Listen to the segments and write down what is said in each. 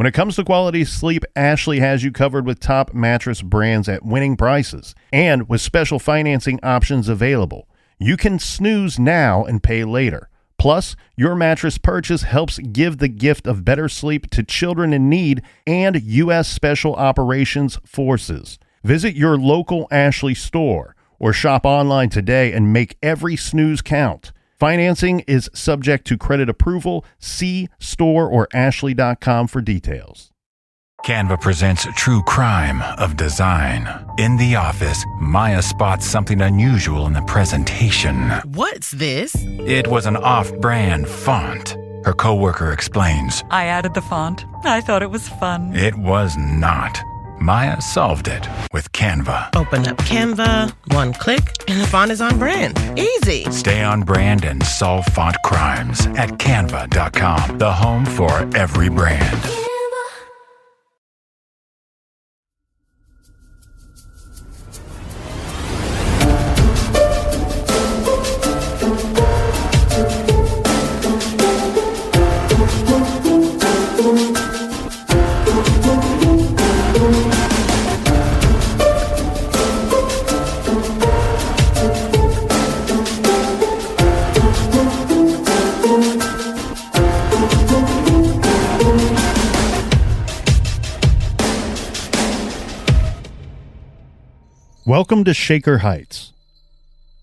When it comes to quality sleep, Ashley has you covered with top mattress brands at winning prices and with special financing options available. You can snooze now and pay later. Plus, your mattress purchase helps give the gift of better sleep to children in need and U.S. Special Operations Forces. Visit your local Ashley store or shop online today and make every snooze count. Financing is subject to credit approval. See store or ashley.com for details. Canva presents True Crime of Design. In the office, Maya spots something unusual in the presentation. What's this? It was an off-brand font. Her coworker explains. I added the font. I thought it was fun. It was not. Maya solved it with Canva. Open up Canva, one click, and the font is on brand. Easy. Stay on brand and solve font crimes at canva.com, the home for every brand. Welcome to Shaker Heights,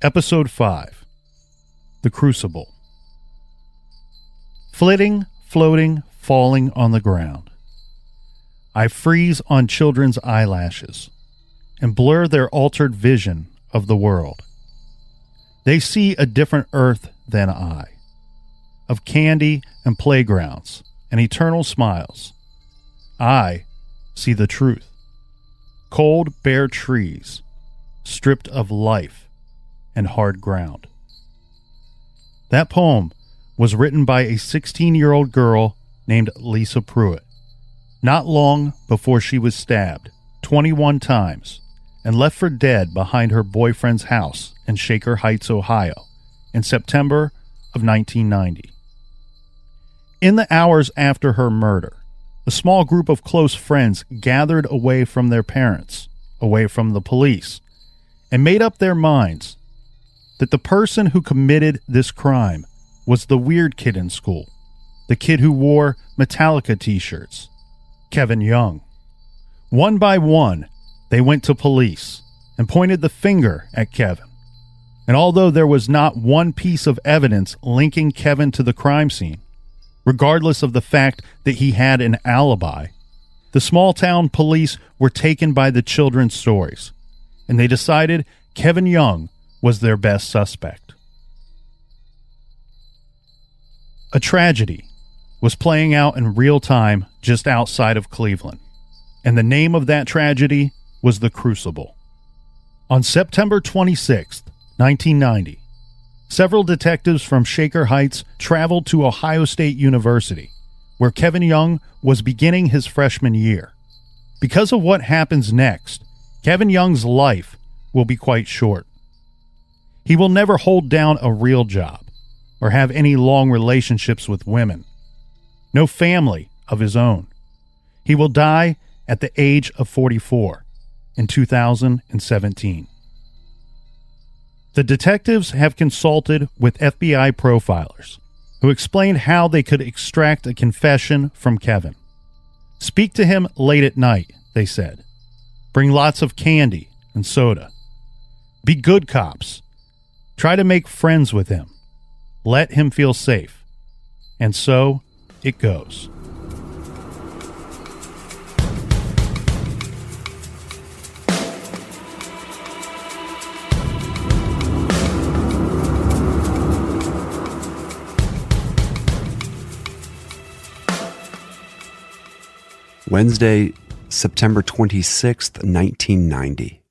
Episode 5, The Crucible. Flitting, floating, falling on the ground. I freeze on children's eyelashes and blur their altered vision of the world. They see a different earth than I, of candy and playgrounds and eternal smiles. I see the truth. Cold, bare trees, stripped of life and hard ground. That poem was written by a 16-year-old girl named Lisa Pruett, not long before she was stabbed 21 times and left for dead behind her boyfriend's house in Shaker Heights, Ohio, in September of 1990. In the hours after her murder, a small group of close friends gathered away from their parents, away from the police, and made up their minds that the person who committed this crime was the weird kid in school, the kid who wore Metallica t-shirts, Kevin Young. One by one, they went to police and pointed the finger at Kevin. And although there was not one piece of evidence linking Kevin to the crime scene, regardless of the fact that he had an alibi, the small-town police were taken by the children's stories, and they decided Kevin Young was their best suspect. A tragedy was playing out in real time just outside of Cleveland, and the name of that tragedy was the Crucible. On September 26th, 1990, several detectives from Shaker Heights traveled to Ohio State University, where Kevin Young was beginning his freshman year. Because of what happens next, Kevin Young's life will be quite short. He will never hold down a real job or have any long relationships with women. No family of his own. He will die at the age of 44 in 2017. The detectives have consulted with FBI profilers who explained how they could extract a confession from Kevin. Speak to him late at night, they said. Bring lots of candy and soda. Be good cops. Try to make friends with him. Let him feel safe. And so it goes. Wednesday, September 26th, 1990.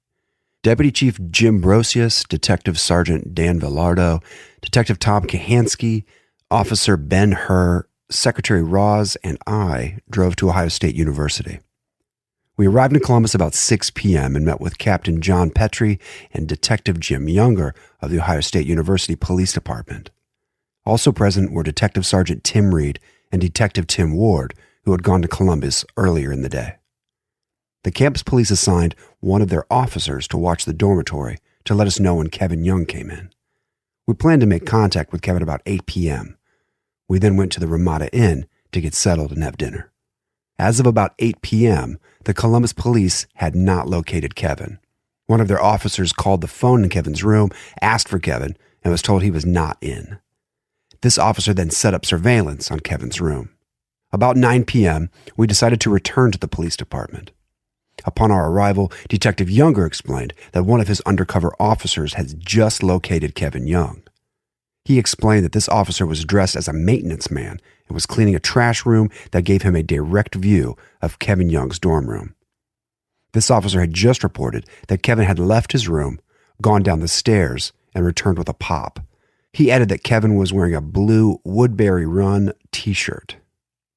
Deputy Chief Jim Brosius, Detective Sergeant Dan Villardo, Detective Tom Kahansky, Officer Ben Herr, Secretary Roz, and I drove to Ohio State University. We arrived in Columbus about 6 p.m. and met with Captain John Petrie and Detective Jim Younger of the Ohio State University Police Department. Also present were Detective Sergeant Tim Reed and Detective Tim Ward, who had gone to Columbus earlier in the day. The campus police assigned one of their officers to watch the dormitory to let us know when Kevin Young came in. We planned to make contact with Kevin about 8 p.m. We then went to the Ramada Inn to get settled and have dinner. As of about 8 p.m., the Columbus police had not located Kevin. One of their officers called the phone in Kevin's room, asked for Kevin, and was told he was not in. This officer then set up surveillance on Kevin's room. About 9 p.m., we decided to return to the police department. Upon our arrival, Detective Younger explained that one of his undercover officers had just located Kevin Young. He explained that this officer was dressed as a maintenance man and was cleaning a trash room that gave him a direct view of Kevin Young's dorm room. This officer had just reported that Kevin had left his room, gone down the stairs, and returned with a pop. He added that Kevin was wearing a blue Woodbury Run t-shirt.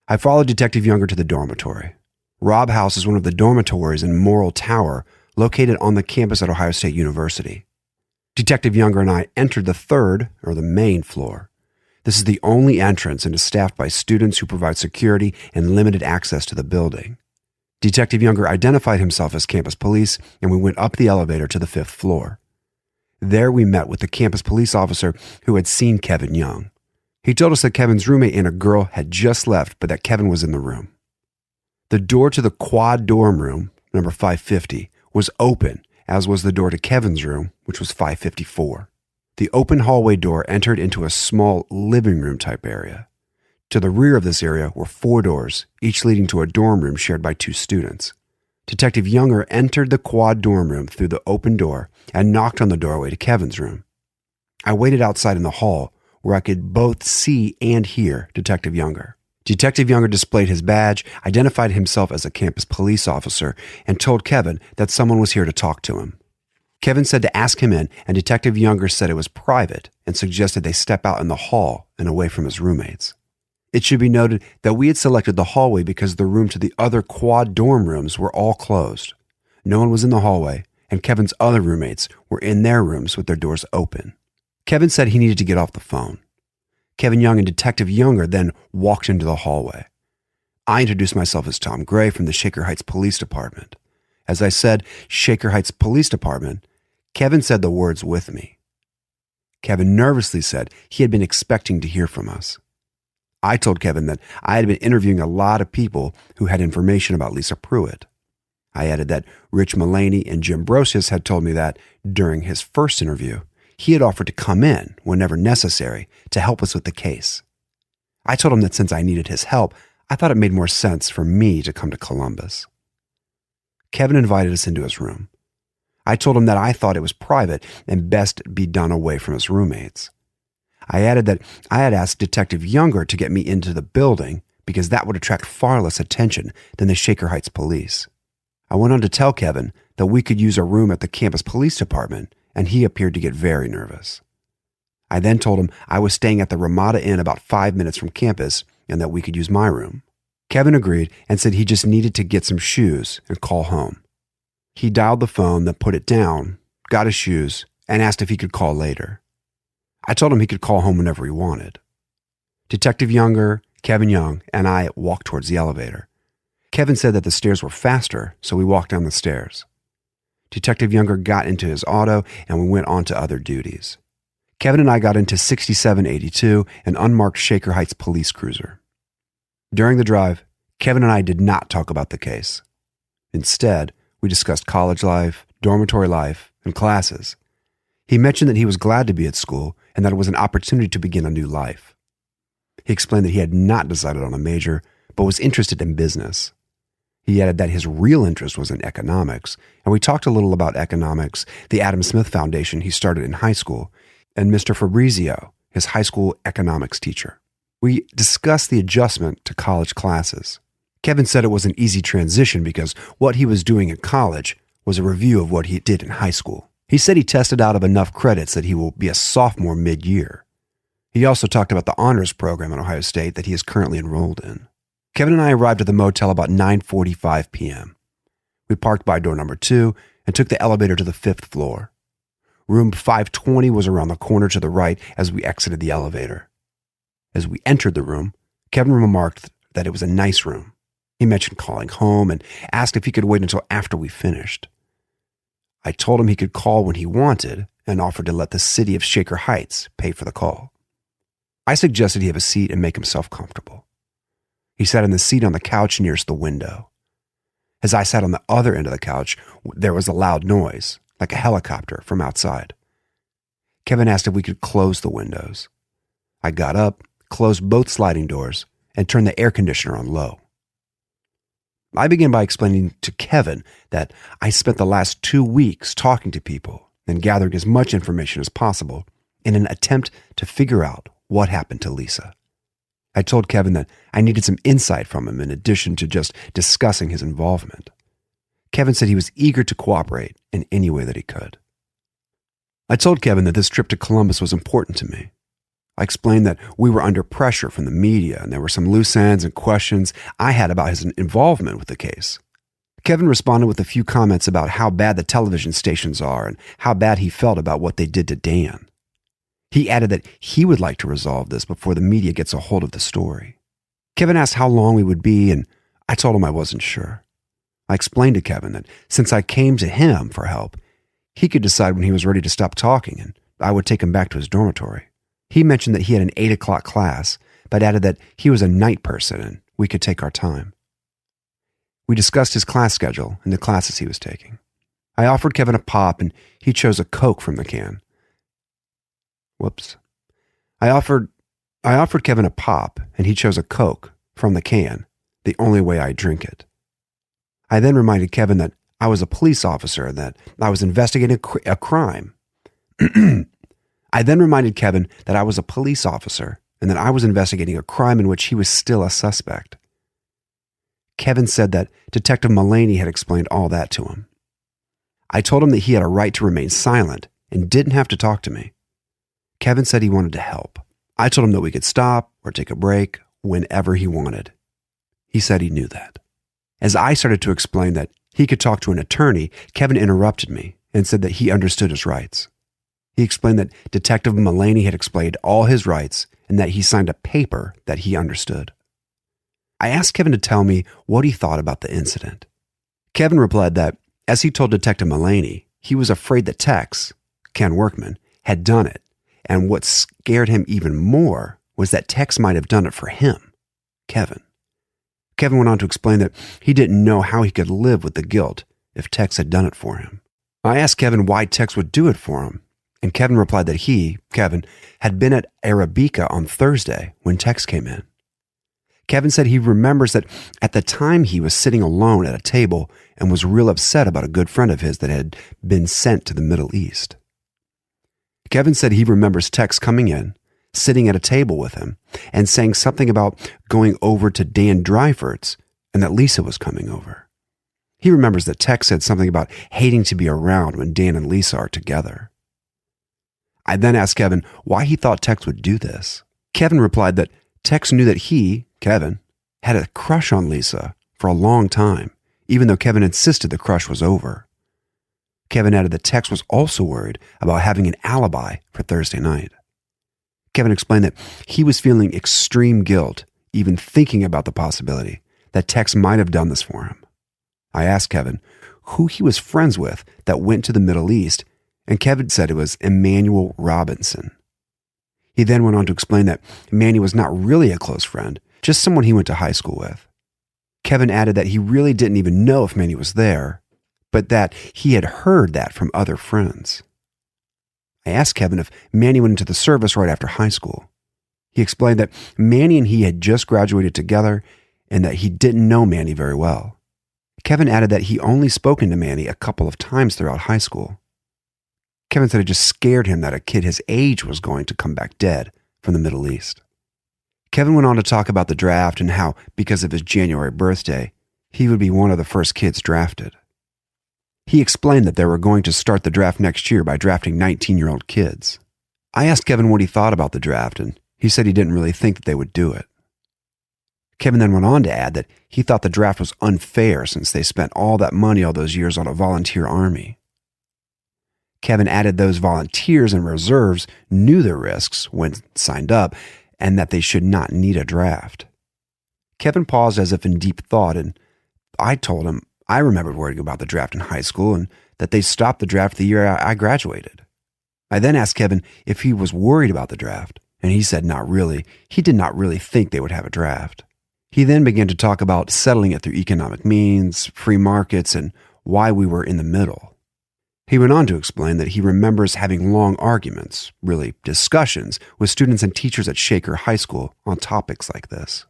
I followed Detective Younger to the dormitory. Robb House is one of the dormitories in Morrill Tower, located on the campus at Ohio State University. Detective Younger and I entered the third, or the main floor. This is the only entrance and is staffed by students who provide security and limited access to the building. Detective Younger identified himself as campus police, and we went up the elevator to the 5th floor. There we met with the campus police officer who had seen Kevin Young. He told us that Kevin's roommate and a girl had just left, but that Kevin was in the room. The door to the quad dorm room, number 550, was open, as was the door to Kevin's room, which was 554. The open hallway door entered into a small living room type area. To the rear of this area were 4 doors, each leading to a dorm room shared by 2 students. Detective Younger entered the quad dorm room through the open door and knocked on the doorway to Kevin's room. I waited outside in the hall where I could both see and hear Detective Younger. Detective Younger displayed his badge, identified himself as a campus police officer, and told Kevin that someone was here to talk to him. Kevin said to ask him in, and Detective Younger said it was private and suggested they step out in the hall and away from his roommates. It should be noted that we had selected the hallway because the room to the other quad dorm rooms were all closed. No one was in the hallway, and Kevin's other roommates were in their rooms with their doors open. Kevin said he needed to get off the phone. Kevin Young and Detective Younger then walked into the hallway. I introduced myself as Tom Gray from the Shaker Heights Police Department. As I said, Shaker Heights Police Department, Kevin said the words with me. Kevin nervously said he had been expecting to hear from us. I told Kevin that I had been interviewing a lot of people who had information about Lisa Pruett. I added that Rich Mullaney and Jim Brosius had told me that, during his first interview, he had offered to come in whenever necessary to help us with the case. I told him that since I needed his help, I thought it made more sense for me to come to Columbus. Kevin invited us into his room. I told him that I thought it was private and best be done away from his roommates. I added that I had asked Detective Younger to get me into the building because that would attract far less attention than the Shaker Heights police. I went on to tell Kevin that we could use a room at the campus police department, and he appeared to get very nervous. I then told him I was staying at the Ramada Inn about 5 minutes from campus and that we could use my room. Kevin agreed and said he just needed to get some shoes and call home. He dialed the phone, then put it down, got his shoes, and asked if he could call later. I told him he could call home whenever he wanted. Detective Younger, Kevin Young, and I walked towards the elevator. Kevin said that the stairs were faster, so we walked down the stairs. Detective Younger got into his auto, and we went on to other duties. Kevin and I got into 6782, an unmarked Shaker Heights police cruiser. During the drive, Kevin and I did not talk about the case. Instead, we discussed college life, dormitory life, and classes. He mentioned that he was glad to be at school and that it was an opportunity to begin a new life. He explained that he had not decided on a major, but was interested in business. He added that his real interest was in economics, and we talked a little about economics, the Adam Smith Foundation he started in high school, and Mr. Fabrizio, his high school economics teacher. We discussed the adjustment to college classes. Kevin said it was an easy transition because what he was doing in college was a review of what he did in high school. He said he tested out of enough credits that he will be a sophomore mid-year. He also talked about the honors program at Ohio State that he is currently enrolled in. Kevin and I arrived at the motel about 9:45 p.m. We parked by door number 2 and took the elevator to the 5th floor. Room 520 was around the corner to the right as we exited the elevator. As we entered the room, Kevin remarked that it was a nice room. He mentioned calling home and asked if he could wait until after we finished. I told him he could call when he wanted and offered to let the city of Shaker Heights pay for the call. I suggested he have a seat and make himself comfortable. He sat in the seat on the couch nearest the window. As I sat on the other end of the couch, there was a loud noise, like a helicopter from outside. Kevin asked if we could close the windows. I got up, closed both sliding doors, and turned the air conditioner on low. I began by explaining to Kevin that I spent the last 2 weeks talking to people and gathering as much information as possible in an attempt to figure out what happened to Lisa. I told Kevin that I needed some insight from him in addition to just discussing his involvement. Kevin said he was eager to cooperate in any way that he could. I told Kevin that this trip to Columbus was important to me. I explained that we were under pressure from the media and there were some loose ends and questions I had about his involvement with the case. Kevin responded with a few comments about how bad the television stations are and how bad he felt about what they did to Dan. He added that he would like to resolve this before the media gets a hold of the story. Kevin asked how long we would be, and I told him I wasn't sure. I explained to Kevin that since I came to him for help, he could decide when he was ready to stop talking, and I would take him back to his dormitory. He mentioned that he had an 8 o'clock class, but added that he was a night person and we could take our time. We discussed his class schedule and the classes he was taking. I offered Kevin a pop, and he chose a Coke from the can. I offered Kevin a pop, and he chose a Coke from the can, the only way I drink it. I then reminded Kevin that I was a police officer and that I was investigating a crime. I then reminded Kevin that I was a police officer and that I was investigating a crime in which he was still a suspect. Kevin said that Detective Mullaney had explained all that to him. I told him that he had a right to remain silent and didn't have to talk to me. Kevin said he wanted to help. I told him that we could stop or take a break whenever he wanted. He said he knew that. As I started to explain that he could talk to an attorney, Kevin interrupted me and said that he understood his rights. He explained that Detective Mullaney had explained all his rights and that he signed a paper that he understood. I asked Kevin to tell me what he thought about the incident. Kevin replied that, as he told Detective Mullaney, he was afraid that Tex, Ken Workman, had done it, and what scared him even more was that Tex might have done it for him, Kevin. Kevin went on to explain that he didn't know how he could live with the guilt if Tex had done it for him. I asked Kevin why Tex would do it for him, and Kevin replied that he, Kevin, had been at Arabica on Thursday when Tex came in. Kevin said he remembers that at the time he was sitting alone at a table and was real upset about a good friend of his that had been sent to the Middle East. Kevin said he remembers Tex coming in, sitting at a table with him, and saying something about going over to Dan Dryford's and that Lisa was coming over. He remembers that Tex said something about hating to be around when Dan and Lisa are together. I then asked Kevin why he thought Tex would do this. Kevin replied that Tex knew that he, Kevin, had a crush on Lisa for a long time, even though Kevin insisted the crush was over. Kevin added that Tex was also worried about having an alibi for Thursday night. Kevin explained that he was feeling extreme guilt, even thinking about the possibility that Tex might have done this for him. I asked Kevin who he was friends with that went to the Middle East, and Kevin said it was Emmanuel Robinson. He then went on to explain that Manny was not really a close friend, just someone he went to high school with. Kevin added that he really didn't even know if Manny was there, but that he had heard that from other friends. I asked Kevin if Manny went into the service right after high school. He explained that Manny and he had just graduated together and that he didn't know Manny very well. Kevin added that he only spoken to Manny a couple of times throughout high school. Kevin said it just scared him that a kid his age was going to come back dead from the Middle East. Kevin went on to talk about the draft and how, because of his January birthday, he would be one of the first kids drafted. He explained that they were going to start the draft next year by drafting 19-year-old kids. I asked Kevin what he thought about the draft, and he said he didn't really think that they would do it. Kevin then went on to add that he thought the draft was unfair since they spent all that money all those years on a volunteer army. Kevin added those volunteers and reserves knew their risks when signed up and that they should not need a draft. Kevin paused as if in deep thought, and I told him I remembered worrying about the draft in high school and that they stopped the draft the year I graduated. I then asked Kevin if he was worried about the draft, and he said not really. He did not really think they would have a draft. He then began to talk about settling it through economic means, free markets, and why we were in the middle. He went on to explain that he remembers having long arguments, really discussions, with students and teachers at Shaker High School on topics like this.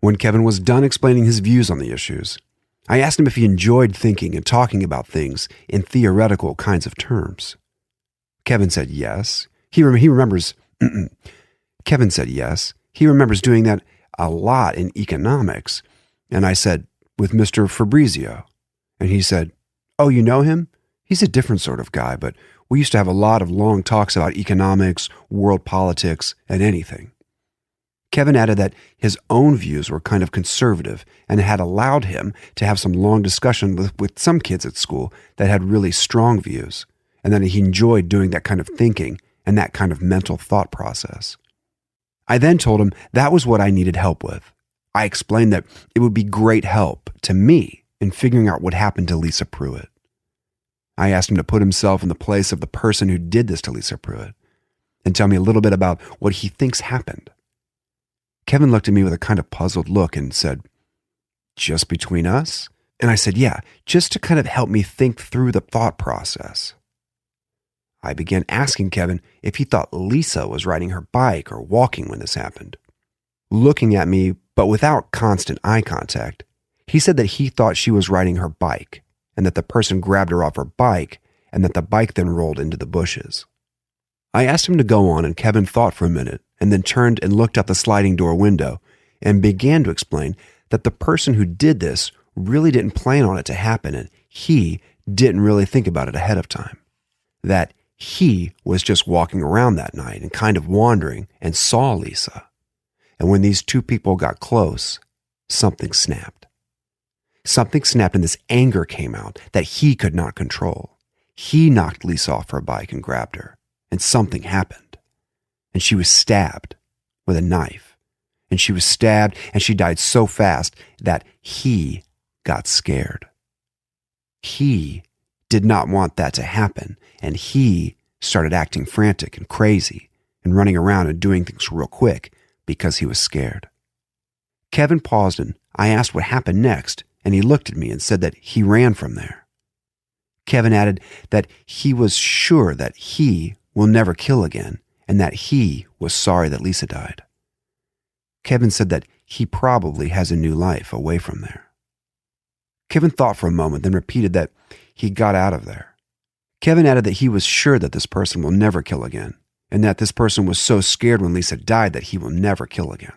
When Kevin was done explaining his views on the issues, I asked him if he enjoyed thinking and talking about things in theoretical kinds of terms. Kevin said yes. He remembers. Kevin said yes. He remembers doing that a lot in economics. And I said, with Mr. Fabrizio. And he said, oh, you know him? He's a different sort of guy, but we used to have a lot of long talks about economics, world politics, and anything. Kevin added that his own views were kind of conservative and had allowed him to have some long discussion with some kids at school that had really strong views, and that he enjoyed doing that kind of thinking and that kind of mental thought process. I then told him that was what I needed help with. I explained that it would be great help to me in figuring out what happened to Lisa Pruett. I asked him to put himself in the place of the person who did this to Lisa Pruett and tell me a little bit about what he thinks happened. Kevin looked at me with a kind of puzzled look and said, just between us? And I said, yeah, just to kind of help me think through the thought process. I began asking Kevin if he thought Lisa was riding her bike or walking when this happened. Looking at me, but without constant eye contact, he said that he thought she was riding her bike and that the person grabbed her off her bike and that the bike then rolled into the bushes. I asked him to go on, and Kevin thought for a minute and then turned and looked out the sliding door window and began to explain that the person who did this really didn't plan on it to happen and he didn't really think about it ahead of time. That he was just walking around that night and kind of wandering and saw Lisa. And when these two people got close, something snapped. Something snapped and this anger came out that he could not control. He knocked Lisa off her bike and grabbed her, and something happened. And she was stabbed with a knife. And she was stabbed and she died so fast that he got scared. He did not want that to happen, and he started acting frantic and crazy and running around and doing things real quick because he was scared. Kevin paused and I asked what happened next, and he looked at me and said that he ran from there. Kevin added that he was sure that he will never kill again and that he was sorry that Lisa died. Kevin said that he probably has a new life away from there. Kevin thought for a moment, then repeated that he got out of there. Kevin added that he was sure that this person will never kill again, and that this person was so scared when Lisa died that he will never kill again.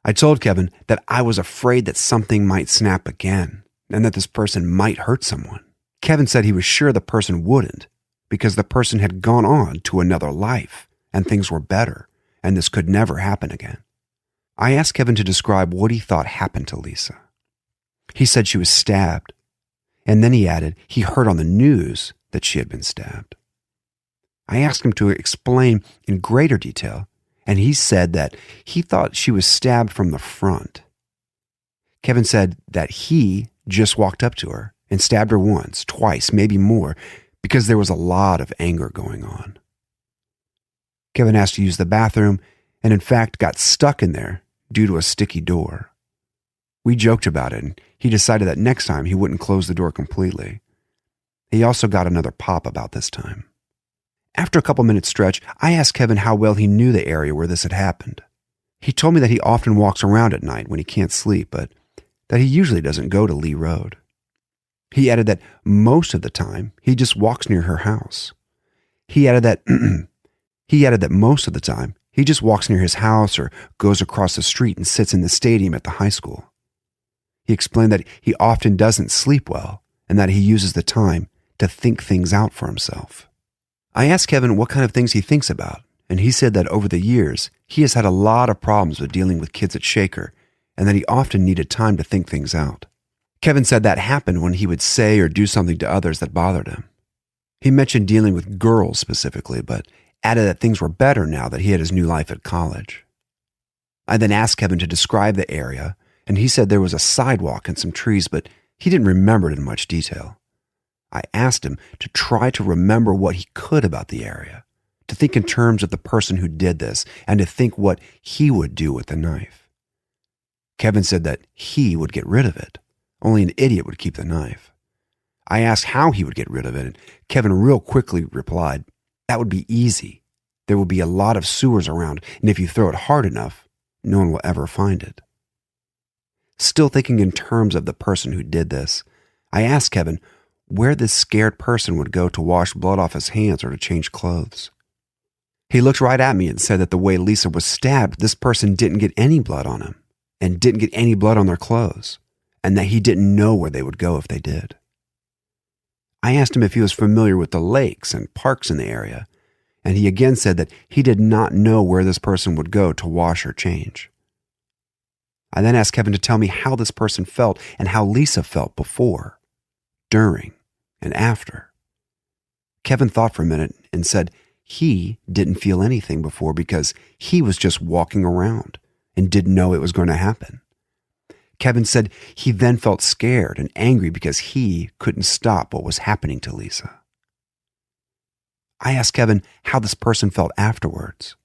I told Kevin that I was afraid that something might snap again, and that this person might hurt someone. Kevin said he was sure the person wouldn't, because the person had gone on to another life, and things were better, and this could never happen again. I asked Kevin to describe what he thought happened to Lisa. He said she was stabbed, and then he added he heard on the news that she had been stabbed. I asked him to explain in greater detail, and he said that he thought she was stabbed from the front. Kevin said that he just walked up to her and stabbed her once, twice, maybe more, because there was a lot of anger going on. Kevin asked to use the bathroom and in fact got stuck in there due to a sticky door. We joked about it, and he decided that next time he wouldn't close the door completely. He also got another pop about this time. After a couple minutes stretch, I asked Kevin how well he knew the area where this had happened. He told me that he often walks around at night when he can't sleep, but that he usually doesn't go to Lee Road. He added that most of the time he just walks near her house. He added that most of the time he just walks near his house or goes across the street and sits in the stadium at the high school. He explained that he often doesn't sleep well and that he uses the time to think things out for himself. I asked Kevin what kind of things he thinks about, and he said that over the years, he has had a lot of problems with dealing with kids at Shaker and that he often needed time to think things out. Kevin said that happened when he would say or do something to others that bothered him. He mentioned dealing with girls specifically, but added that things were better now that he had his new life at college. I then asked Kevin to describe the area, and he said there was a sidewalk and some trees, but he didn't remember it in much detail. I asked him to try to remember what he could about the area, to think in terms of the person who did this, and to think what he would do with the knife. Kevin said that he would get rid of it. Only an idiot would keep the knife. I asked how he would get rid of it, and Kevin real quickly replied, "That would be easy. There will be a lot of sewers around, and if you throw it hard enough, no one will ever find it." Still thinking in terms of the person who did this, I asked Kevin where this scared person would go to wash blood off his hands or to change clothes. He looked right at me and said that the way Lisa was stabbed, this person didn't get any blood on him and didn't get any blood on their clothes, and that he didn't know where they would go if they did. I asked him if he was familiar with the lakes and parks in the area, and he again said that he did not know where this person would go to wash or change. I then asked Kevin to tell me how this person felt and how Lisa felt before, during, and after. Kevin thought for a minute and said he didn't feel anything before because he was just walking around and didn't know it was going to happen. Kevin said he then felt scared and angry because he couldn't stop what was happening to Lisa. I asked Kevin how this person felt afterwards.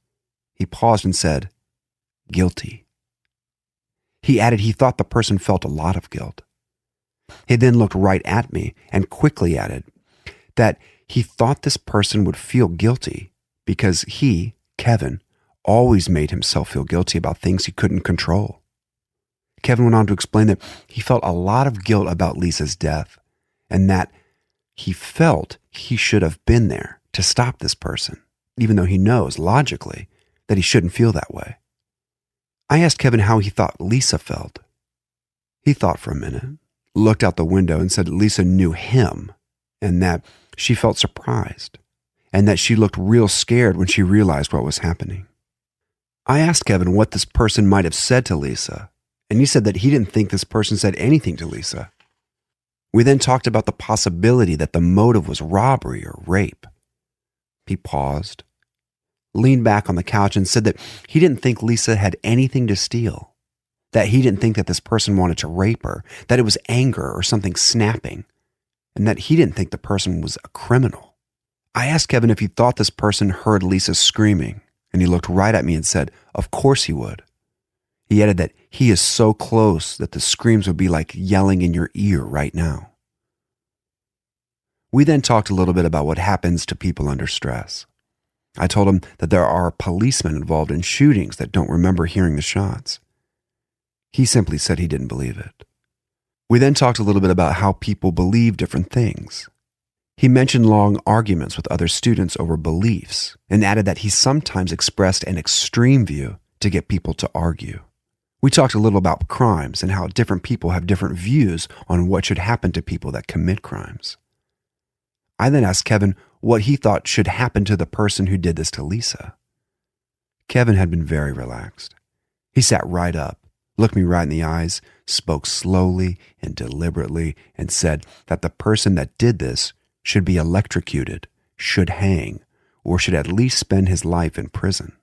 He paused and said, "Guilty." He added he thought the person felt a lot of guilt. He then looked right at me and quickly added that he thought this person would feel guilty because he, Kevin, always made himself feel guilty about things he couldn't control. Kevin went on to explain that he felt a lot of guilt about Lisa's death and that he felt he should have been there to stop this person, even though he knows logically that he shouldn't feel that way. I asked Kevin how he thought Lisa felt. He thought for a minute, looked out the window and said Lisa knew him and that she felt surprised and that she looked real scared when she realized what was happening. I asked Kevin what this person might have said to Lisa, and he said that he didn't think this person said anything to Lisa. We then talked about the possibility that the motive was robbery or rape. He paused, leaned back on the couch and said that he didn't think Lisa had anything to steal, that he didn't think that this person wanted to rape her, that it was anger or something snapping, and that he didn't think the person was a criminal. I asked Kevin if he thought this person heard Lisa screaming, and he looked right at me and said, of course he would. He added that he is so close that the screams would be like yelling in your ear right now. We then talked a little bit about what happens to people under stress. I told him that there are policemen involved in shootings that don't remember hearing the shots. He simply said he didn't believe it. We then talked a little bit about how people believe different things. He mentioned long arguments with other students over beliefs and added that he sometimes expressed an extreme view to get people to argue. We talked a little about crimes and how different people have different views on what should happen to people that commit crimes. I then asked Kevin what he thought should happen to the person who did this to Lisa. Kevin had been very relaxed. He sat right up, looked me right in the eyes, spoke slowly and deliberately, and said that the person that did this should be electrocuted, should hang, or should at least spend his life in prison.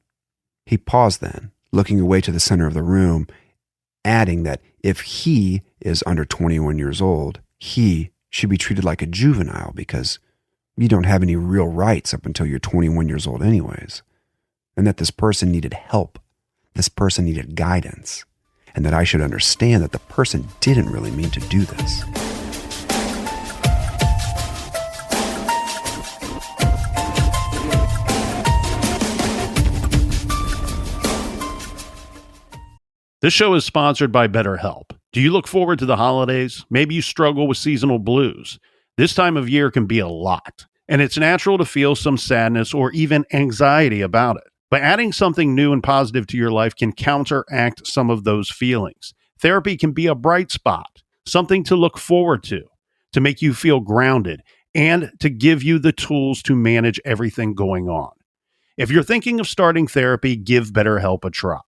He paused then, looking away to the center of the room, adding that if he is under 21 years old, he should be treated like a juvenile because you don't have any real rights up until you're 21 years old anyways, and that this person needed help, this person needed guidance, and that I should understand that the person didn't really mean to do this. This show is sponsored by BetterHelp. Do you look forward to the holidays? Maybe you struggle with seasonal blues. This time of year can be a lot, and it's natural to feel some sadness or even anxiety about it. But adding something new and positive to your life can counteract some of those feelings. Therapy can be a bright spot, something to look forward to make you feel grounded, and to give you the tools to manage everything going on. If you're thinking of starting therapy, give BetterHelp a try.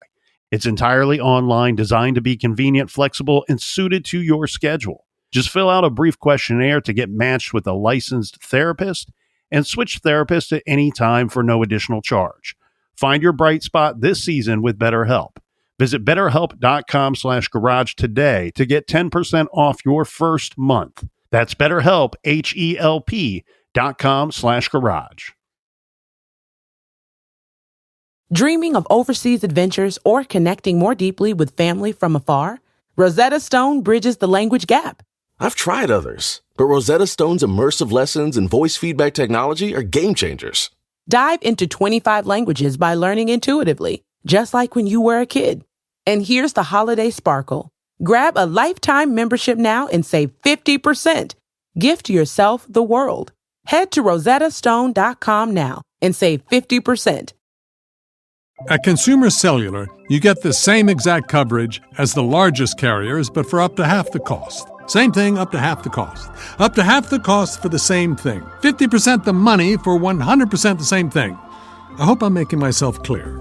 It's entirely online, designed to be convenient, flexible, and suited to your schedule. Just fill out a brief questionnaire to get matched with a licensed therapist and switch therapists at any time for no additional charge. Find your bright spot this season with BetterHelp. Visit BetterHelp.com/garage today to get 10% off your first month. That's BetterHelp, HELP.com/garage. Dreaming of overseas adventures or connecting more deeply with family from afar? Rosetta Stone bridges the language gap. I've tried others, but Rosetta Stone's immersive lessons and voice feedback technology are game changers. Dive into 25 languages by learning intuitively, just like when you were a kid. And here's the holiday sparkle. Grab a lifetime membership now and save 50%. Gift yourself the world. Head to rosettastone.com now and save 50%. At Consumer Cellular, you get the same exact coverage as the largest carriers, but for up to half the cost. Same thing, up to half the cost. Up to half the cost for the same thing. 50% the money for 100% the same thing. I hope I'm making myself clear.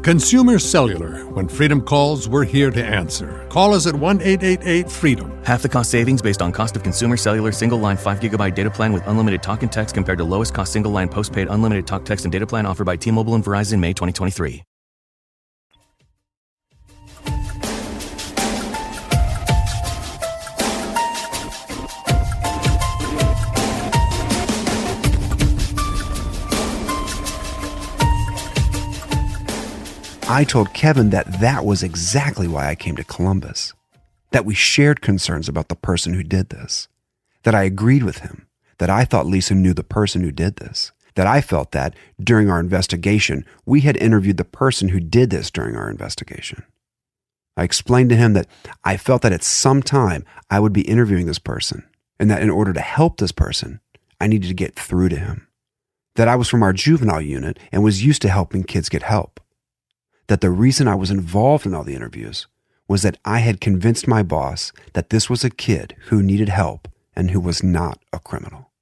Consumer Cellular. When freedom calls, we're here to answer. Call us at 1-888-FREEDOM. Half the cost savings based on cost of Consumer Cellular single-line 5GB data plan with unlimited talk and text compared to lowest cost single-line postpaid unlimited talk, text, and data plan offered by T-Mobile and Verizon May 2023. I told Kevin that was exactly why I came to Columbus, that we shared concerns about the person who did this, that I agreed with him, that I thought Lisa knew the person who did this, that I felt that during our investigation, we had interviewed the person who did this during our investigation. I explained to him that I felt that at some time I would be interviewing this person, and that in order to help this person, I needed to get through to him, that I was from our juvenile unit and was used to helping kids get help, that the reason I was involved in all the interviews was that I had convinced my boss that this was a kid who needed help and who was not a criminal.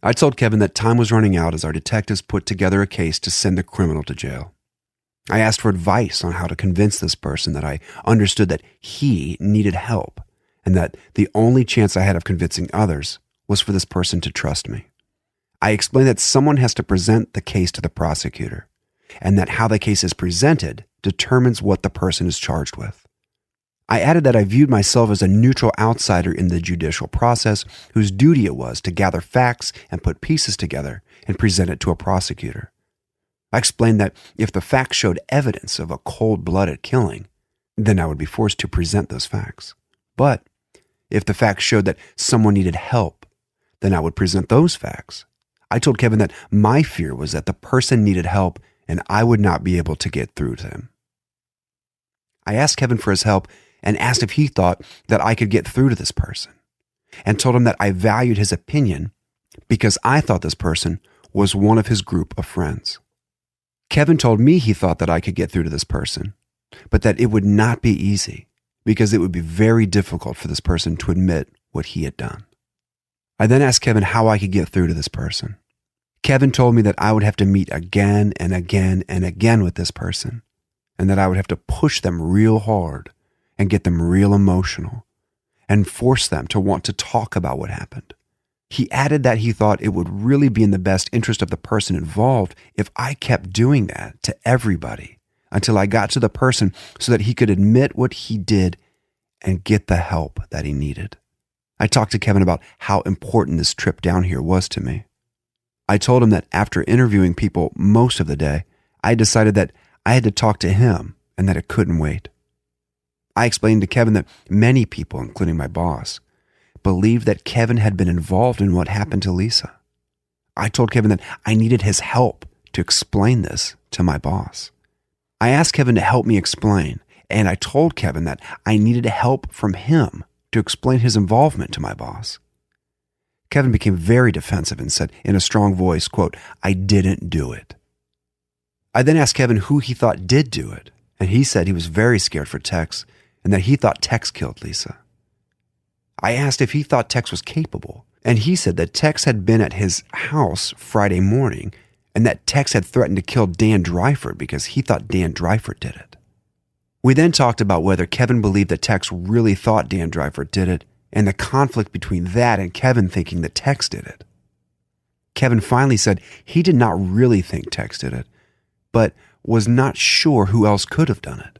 I told Kevin that time was running out as our detectives put together a case to send the criminal to jail. I asked for advice on how to convince this person that I understood that he needed help and that the only chance I had of convincing others was for this person to trust me. I explained that someone has to present the case to the prosecutor, and that how the case is presented determines what the person is charged with. I added that I viewed myself as a neutral outsider in the judicial process whose duty it was to gather facts and put pieces together and present it to a prosecutor. I explained that if the facts showed evidence of a cold-blooded killing, then I would be forced to present those facts. But if the facts showed that someone needed help, then I would present those facts. I told Kevin that my fear was that the person needed help and I would not be able to get through to him. I asked Kevin for his help and asked if he thought that I could get through to this person, and told him that I valued his opinion because I thought this person was one of his group of friends. Kevin told me he thought that I could get through to this person, but that it would not be easy because it would be very difficult for this person to admit what he had done. I then asked Kevin how I could get through to this person. Kevin told me that I would have to meet again and again and again with this person, and that I would have to push them real hard and get them real emotional and force them to want to talk about what happened. He added that he thought it would really be in the best interest of the person involved if I kept doing that to everybody until I got to the person so that he could admit what he did and get the help that he needed. I talked to Kevin about how important this trip down here was to me. I told him that after interviewing people most of the day, I decided that I had to talk to him and that it couldn't wait. I explained to Kevin that many people, including my boss, believed that Kevin had been involved in what happened to Lisa. I told Kevin that I needed his help to explain this to my boss. I asked Kevin to help me explain, and I told Kevin that I needed help from him to explain his involvement to my boss. Kevin became very defensive and said in a strong voice, quote, "I didn't do it." I then asked Kevin who he thought did do it, and he said he was very scared for Tex and that he thought Tex killed Lisa. I asked if he thought Tex was capable, and he said that Tex had been at his house Friday morning and that Tex had threatened to kill Dan Dryford because he thought Dan Dryford did it. We then talked about whether Kevin believed that Tex really thought Dan Dryford did it and the conflict between that and Kevin thinking that Tex did it. Kevin finally said he did not really think Tex did it, but was not sure who else could have done it.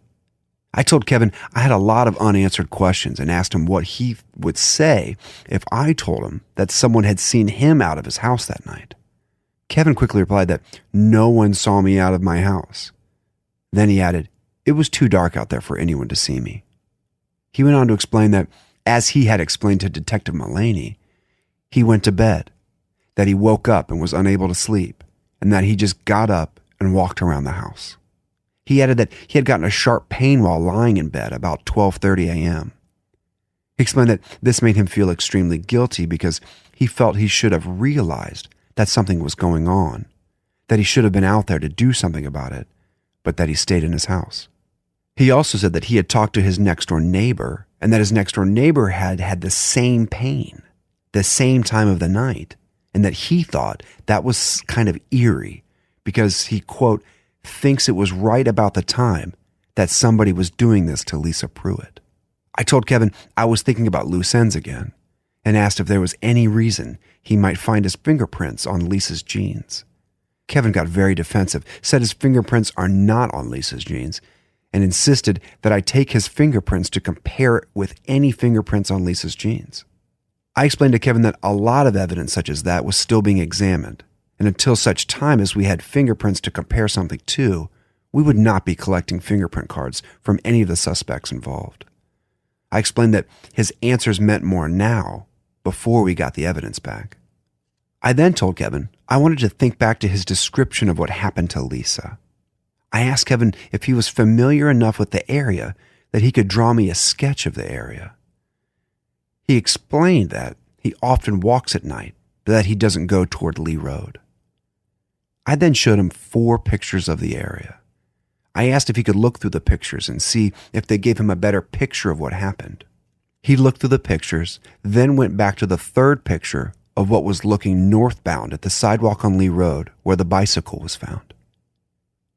I told Kevin I had a lot of unanswered questions and asked him what he would say if I told him that someone had seen him out of his house that night. Kevin quickly replied that no one saw me out of my house. Then he added, it was too dark out there for anyone to see me. He went on to explain that, as he had explained to Detective Mullaney, he went to bed, that he woke up and was unable to sleep, and that he just got up and walked around the house. He added that he had gotten a sharp pain while lying in bed about 12:30 a.m. He explained that this made him feel extremely guilty because he felt he should have realized that something was going on, that he should have been out there to do something about it, but that he stayed in his house. He also said that he had talked to his next-door neighbor and that his next-door neighbor had had the same pain, the same time of the night, and that he thought that was kind of eerie because he, quote, thinks it was right about the time that somebody was doing this to Lisa Pruett. I told Kevin I was thinking about loose ends again and asked if there was any reason he might find his fingerprints on Lisa's jeans. Kevin got very defensive, said his fingerprints are not on Lisa's jeans, and insisted that I take his fingerprints to compare it with any fingerprints on Lisa's jeans. I explained to Kevin that a lot of evidence such as that was still being examined, and until such time as we had fingerprints to compare something to, we would not be collecting fingerprint cards from any of the suspects involved. I explained that his answers meant more now, before we got the evidence back. I then told Kevin I wanted to think back to his description of what happened to Lisa. I asked Kevin if he was familiar enough with the area that he could draw me a sketch of the area. He explained that he often walks at night, but that he doesn't go toward Lee Road. I then showed him 4 pictures of the area. I asked if he could look through the pictures and see if they gave him a better picture of what happened. He looked through the pictures, then went back to the 3rd picture of what was looking northbound at the sidewalk on Lee Road where the bicycle was found.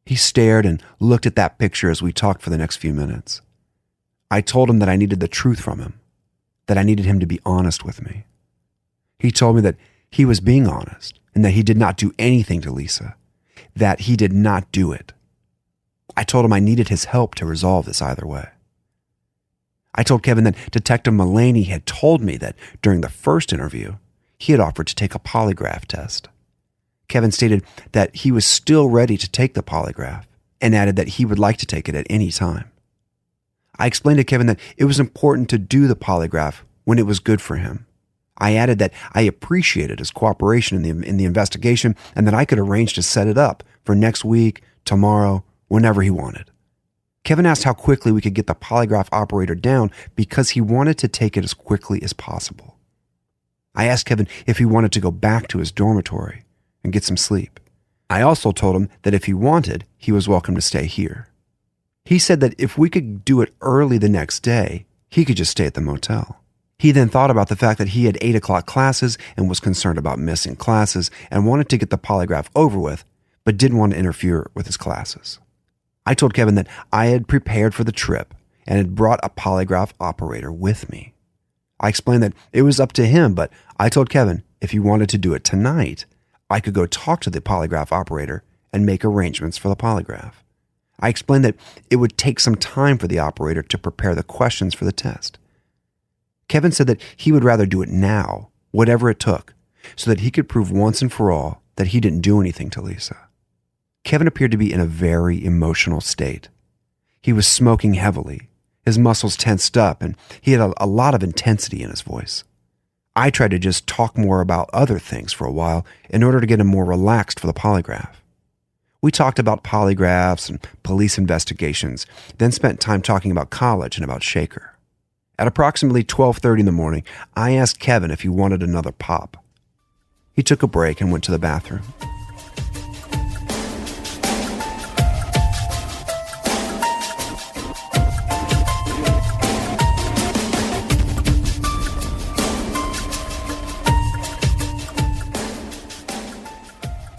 He stared and looked at that picture as we talked for the next few minutes. I told him that I needed the truth from him, that I needed him to be honest with me. He told me that he was being honest and that he did not do anything to Lisa, that he did not do it. I told him I needed his help to resolve this either way. I told Kevin that Detective Mullaney had told me that during the first interview, he had offered to take a polygraph test. Kevin stated that he was still ready to take the polygraph and added that he would like to take it at any time. I explained to Kevin that it was important to do the polygraph when it was good for him. I added that I appreciated his cooperation in the investigation and that I could arrange to set it up for next week, tomorrow, whenever he wanted. Kevin asked how quickly we could get the polygraph operator down because he wanted to take it as quickly as possible. I asked Kevin if he wanted to go back to his dormitory and get some sleep. I also told him that if he wanted, he was welcome to stay here. He said that if we could do it early the next day, he could just stay at the motel. He then thought about the fact that he had 8 o'clock classes and was concerned about missing classes and wanted to get the polygraph over with, but didn't want to interfere with his classes. I told Kevin that I had prepared for the trip and had brought a polygraph operator with me. I explained that it was up to him, but I told Kevin if he wanted to do it tonight, I could go talk to the polygraph operator and make arrangements for the polygraph. I explained that it would take some time for the operator to prepare the questions for the test. Kevin said that he would rather do it now, whatever it took, so that he could prove once and for all that he didn't do anything to Lisa. Kevin appeared to be in a very emotional state. He was smoking heavily, his muscles tensed up, and he had a lot of intensity in his voice. I tried to just talk more about other things for a while in order to get him more relaxed for the polygraph. We talked about polygraphs and police investigations, then spent time talking about college and about Shaker. At approximately 12:30 in the morning, I asked Kevin if he wanted another pop. He took a break and went to the bathroom.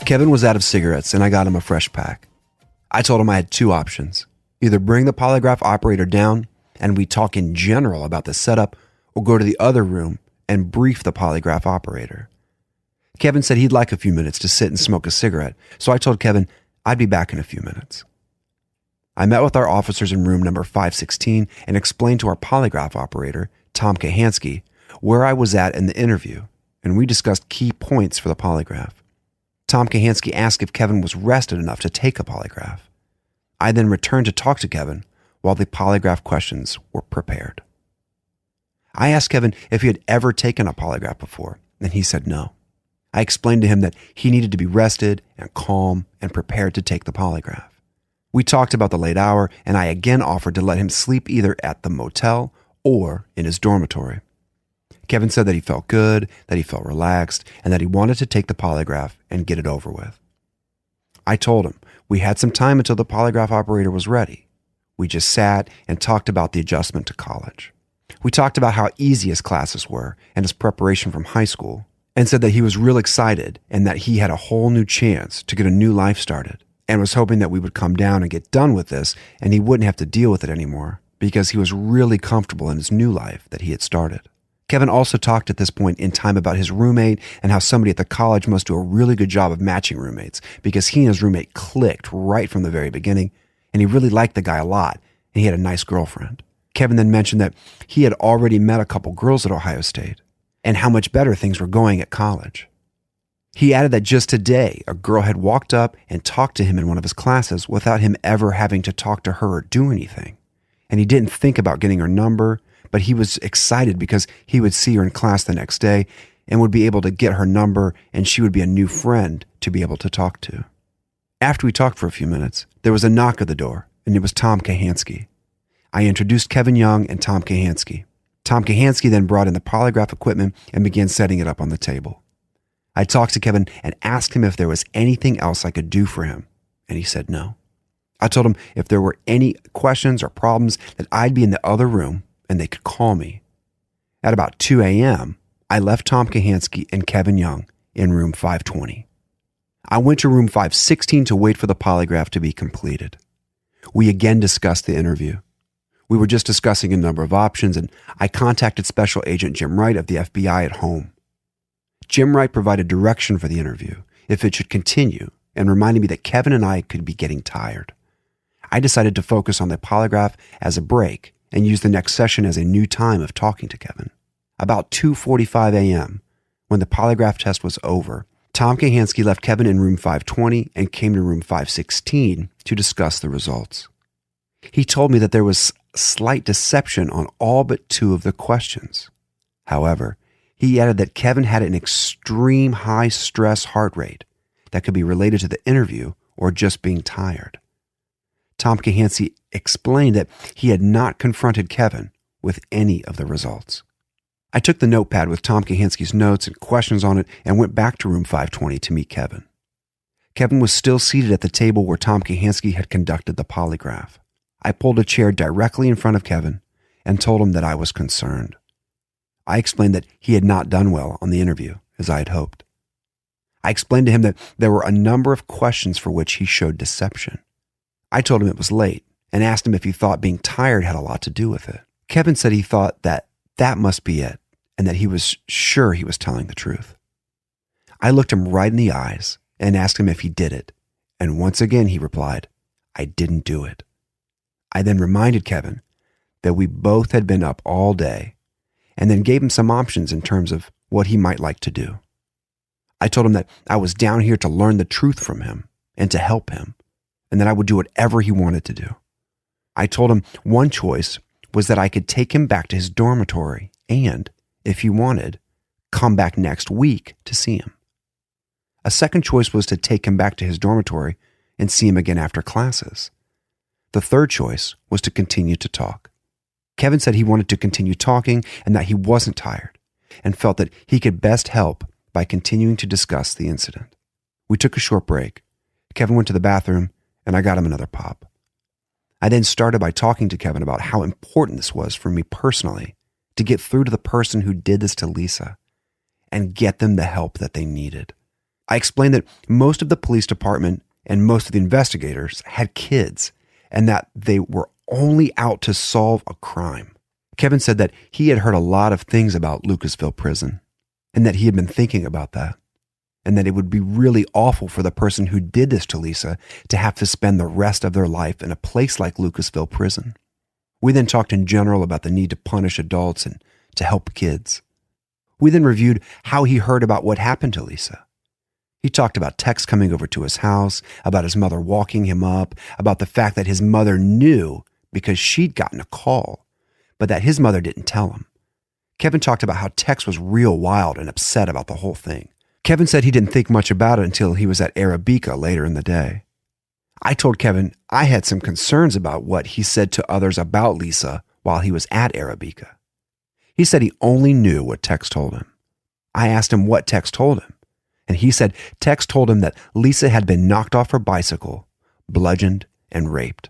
Kevin was out of cigarettes and I got him a fresh pack. I told him I had 2 options. Either bring the polygraph operator down and we talk in general about the setup, or go to the other room and brief the polygraph operator. Kevin said he'd like a few minutes to sit and smoke a cigarette, so I told Kevin I'd be back in a few minutes. I met with our officers in room number 516 and explained to our polygraph operator, Tom Kahansky, where I was at in the interview, and we discussed key points for the polygraph. Tom Kahansky asked if Kevin was rested enough to take a polygraph. I then returned to talk to Kevin while the polygraph questions were prepared. I asked Kevin if he had ever taken a polygraph before, and he said no. I explained to him that he needed to be rested and calm and prepared to take the polygraph. We talked about the late hour, and I again offered to let him sleep either at the motel or in his dormitory. Kevin said that he felt good, that he felt relaxed, and that he wanted to take the polygraph and get it over with. I told him we had some time until the polygraph operator was ready. We just sat and talked about the adjustment to college. We talked about how easy his classes were and his preparation from high school, and said that he was real excited and that he had a whole new chance to get a new life started, and was hoping that we would come down and get done with this and he wouldn't have to deal with it anymore because he was really comfortable in his new life that he had started. Kevin also talked at this point in time about his roommate and how somebody at the college must do a really good job of matching roommates because he and his roommate clicked right from the very beginning, and he really liked the guy a lot, and he had a nice girlfriend. Kevin then mentioned that he had already met a couple girls at Ohio State and how much better things were going at college. He added that just today, a girl had walked up and talked to him in one of his classes without him ever having to talk to her or do anything, and he didn't think about getting her number, but he was excited because he would see her in class the next day and would be able to get her number, and she would be a new friend to be able to talk to. After we talked for a few minutes, there was a knock at the door, and it was Tom Kahansky. I introduced Kevin Young and Tom Kahansky. Tom Kahansky then brought in the polygraph equipment and began setting it up on the table. I talked to Kevin and asked him if there was anything else I could do for him, and he said no. I told him if there were any questions or problems that I'd be in the other room and they could call me. At about 2 a.m., I left Tom Kahansky and Kevin Young in room 520. I went to room 516 to wait for the polygraph to be completed. We again discussed the interview. We were just discussing a number of options, and I contacted Special Agent Jim Wright of the FBI at home. Jim Wright provided direction for the interview, if it should continue, and reminded me that Kevin and I could be getting tired. I decided to focus on the polygraph as a break and use the next session as a new time of talking to Kevin. About 2:45 a.m., when the polygraph test was over, Tom Kahansky left Kevin in room 520 and came to room 516 to discuss the results. He told me that there was slight deception on all but 2 of the questions. However, he added that Kevin had an extreme high-stress heart rate that could be related to the interview or just being tired. Tom Kahansky explained that he had not confronted Kevin with any of the results. I took the notepad with Tom Kahansky's notes and questions on it and went back to room 520 to meet Kevin. Kevin was still seated at the table where Tom Kahansky had conducted the polygraph. I pulled a chair directly in front of Kevin and told him that I was concerned. I explained that he had not done well on the interview, as I had hoped. I explained to him that there were a number of questions for which he showed deception. I told him it was late and asked him if he thought being tired had a lot to do with it. Kevin said he thought that must be it and that he was sure he was telling the truth. I looked him right in the eyes and asked him if he did it, and once again he replied, "I didn't do it." I then reminded Kevin that we both had been up all day and then gave him some options in terms of what he might like to do. I told him that I was down here to learn the truth from him and to help him, and that I would do whatever he wanted to do. I told him one choice was that I could take him back to his dormitory and, if he wanted, come back next week to see him. A second choice was to take him back to his dormitory and see him again after classes. The third choice was to continue to talk. Kevin said he wanted to continue talking and that he wasn't tired and felt that he could best help by continuing to discuss the incident. We took a short break. Kevin went to the bathroom and I got him another pop. I then started by talking to Kevin about how important this was for me personally to get through to the person who did this to Lisa and get them the help that they needed. I explained that most of the police department and most of the investigators had kids and that they were only out to solve a crime. Kevin said that he had heard a lot of things about Lucasville Prison and that he had been thinking about that. and that it would be really awful for the person who did this to Lisa to have to spend the rest of their life in a place like Lucasville Prison. We then talked in general about the need to punish adults and to help kids. We then reviewed how he heard about what happened to Lisa. He talked about Tex coming over to his house, about his mother walking him up, about the fact that his mother knew because she'd gotten a call, but that his mother didn't tell him. Kevin talked about how Tex was real wild and upset about the whole thing. Kevin said he didn't think much about it until he was at Arabica later in the day. I told Kevin I had some concerns about what he said to others about Lisa while he was at Arabica. He said he only knew what Tex told him. I asked him what Tex told him, and he said Tex told him that Lisa had been knocked off her bicycle, bludgeoned, and raped.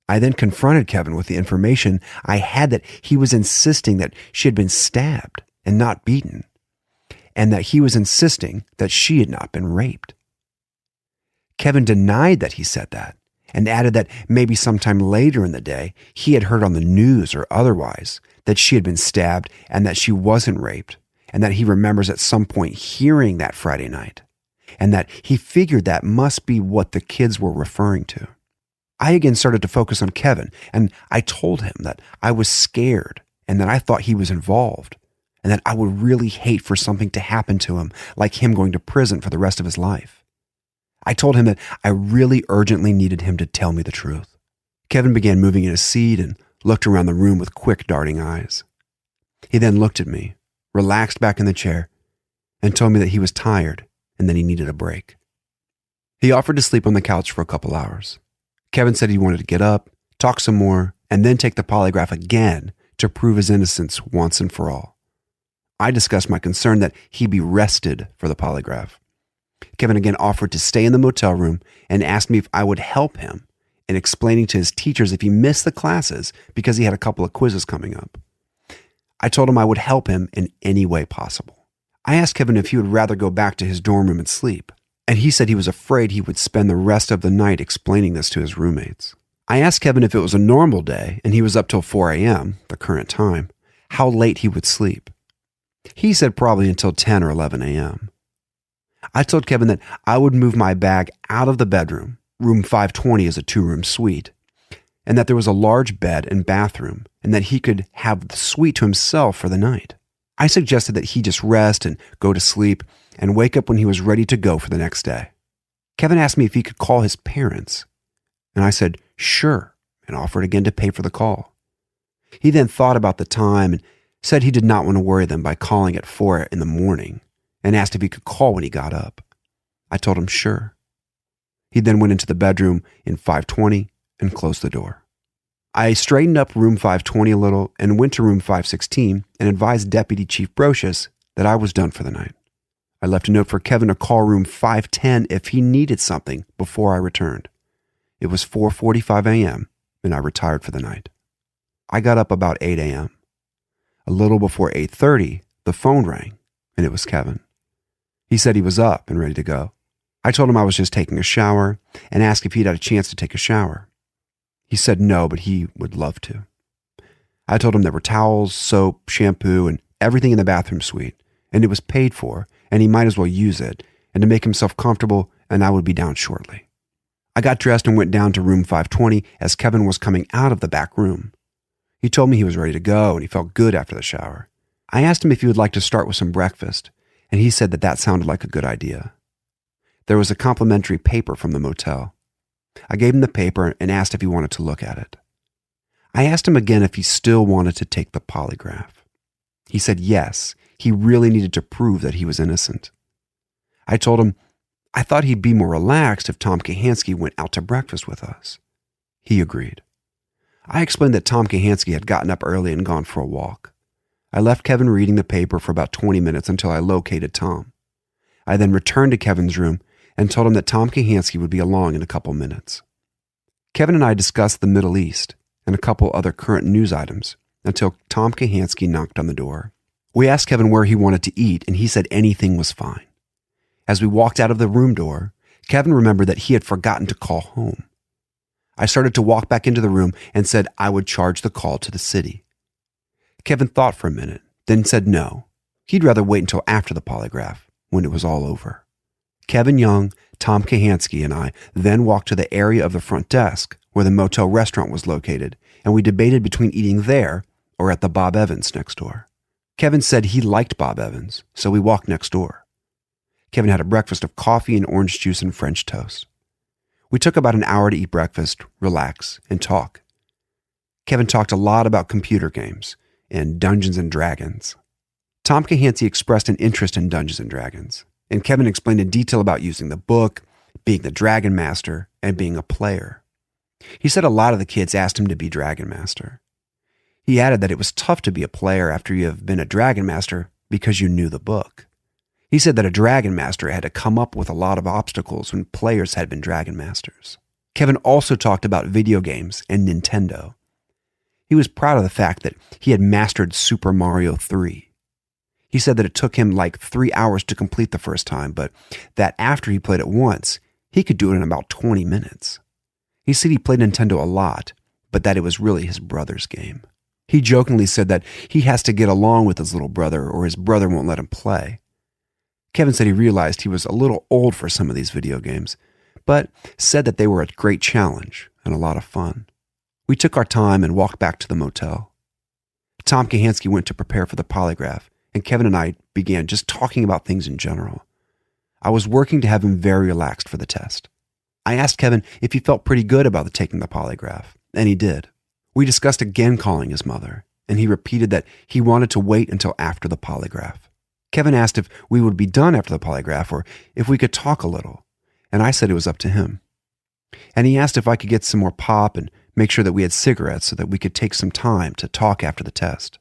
I then confronted Kevin with the information I had that he was insisting that she had been stabbed and not beaten, and that he was insisting that she had not been raped. Kevin denied that he said that and added that maybe sometime later in the day he had heard on the news or otherwise that she had been stabbed and that she wasn't raped, and that he remembers at some point hearing that Friday night, and that he figured that must be what the kids were referring to. I again started to focus on Kevin, and I told him that I was scared and that I thought he was involved, and that I would really hate for something to happen to him, like him going to prison for the rest of his life. I told him that I really urgently needed him to tell me the truth. Kevin began moving in his seat and looked around the room with quick, darting eyes. He then looked at me, relaxed back in the chair, and told me that he was tired and that he needed a break. He offered to sleep on the couch for a couple hours. Kevin said he wanted to get up, talk some more, and then take the polygraph again to prove his innocence once and for all. I discussed my concern that he be rested for the polygraph. Kevin again offered to stay in the motel room and asked me if I would help him in explaining to his teachers if he missed the classes because he had a couple of quizzes coming up. I told him I would help him in any way possible. I asked Kevin if he would rather go back to his dorm room and sleep, and he said he was afraid he would spend the rest of the night explaining this to his roommates. I asked Kevin if it was a normal day and he was up till 4 a.m., the current time, how late he would sleep. He said probably until 10 or 11 a.m. I told Kevin that I would move my bag out of the bedroom. Room 520 is a 2-room suite, and that there was a large bed and bathroom, and that he could have the suite to himself for the night. I suggested that he just rest and go to sleep and wake up when he was ready to go for the next day. Kevin asked me if he could call his parents, and I said sure, and offered again to pay for the call. He then thought about the time and said he did not want to worry them by calling at 4 in the morning, and asked if he could call when he got up. I told him sure. He then went into the bedroom in 520 and closed the door. I straightened up room 520 a little and went to room 516 and advised Deputy Chief Brocious that I was done for the night. I left a note for Kevin to call room 510 if he needed something before I returned. It was 4:45 a.m. and I retired for the night. I got up about 8 a.m. A little before 8:30, the phone rang, and it was Kevin. He said he was up and ready to go. I told him I was just taking a shower and asked if he'd had a chance to take a shower. He said no, but he would love to. I told him there were towels, soap, shampoo, and everything in the bathroom suite, and it was paid for, and he might as well use it, and to make himself comfortable, and I would be down shortly. I got dressed and went down to room 520 as Kevin was coming out of the back room. He told me he was ready to go, and he felt good after the shower. I asked him if he would like to start with some breakfast, and he said that sounded like a good idea. There was a complimentary paper from the motel. I gave him the paper and asked if he wanted to look at it. I asked him again if he still wanted to take the polygraph. He said yes, he really needed to prove that he was innocent. I told him I thought he'd be more relaxed if Tom Kahansky went out to breakfast with us. He agreed. I explained that Tom Kahansky had gotten up early and gone for a walk. I left Kevin reading the paper for about 20 minutes until I located Tom. I then returned to Kevin's room and told him that Tom Kahansky would be along in a couple minutes. Kevin and I discussed the Middle East and a couple other current news items until Tom Kahansky knocked on the door. We asked Kevin where he wanted to eat, and he said anything was fine. As we walked out of the room door, Kevin remembered that he had forgotten to call home. I started to walk back into the room and said I would charge the call to the city. Kevin thought for a minute, then said no. He'd rather wait until after the polygraph, when it was all over. Kevin Young, Tom Kahansky, and I then walked to the area of the front desk where the motel restaurant was located, and we debated between eating there or at the Bob Evans next door. Kevin said he liked Bob Evans, so we walked next door. Kevin had a breakfast of coffee and orange juice and French toast. We took about an hour to eat breakfast, relax, and talk. Kevin talked a lot about computer games and Dungeons and Dragons. Tom Kahansky expressed an interest in Dungeons and Dragons, and Kevin explained in detail about using the book, being the Dragon Master, and being a player. He said a lot of the kids asked him to be Dragon Master. He added that it was tough to be a player after you have been a Dragon Master because you knew the book. He said that a Dragon Master had to come up with a lot of obstacles when players had been Dragon Masters. Kevin also talked about video games and Nintendo. He was proud of the fact that he had mastered Super Mario 3. He said that it took him like 3 hours to complete the first time, but that after he played it once, he could do it in about 20 minutes. He said he played Nintendo a lot, but that it was really his brother's game. He jokingly said that he has to get along with his little brother or his brother won't let him play. Kevin said he realized he was a little old for some of these video games, but said that they were a great challenge and a lot of fun. We took our time and walked back to the motel. Tom Kahansky went to prepare for the polygraph, and Kevin and I began just talking about things in general. I was working to have him very relaxed for the test. I asked Kevin if he felt pretty good about taking the polygraph, and he did. We discussed again calling his mother, and he repeated that he wanted to wait until after the polygraph. Kevin asked if we would be done after the polygraph or if we could talk a little, and I said it was up to him. And he asked if I could get some more pop and make sure that we had cigarettes so that we could take some time to talk after the test.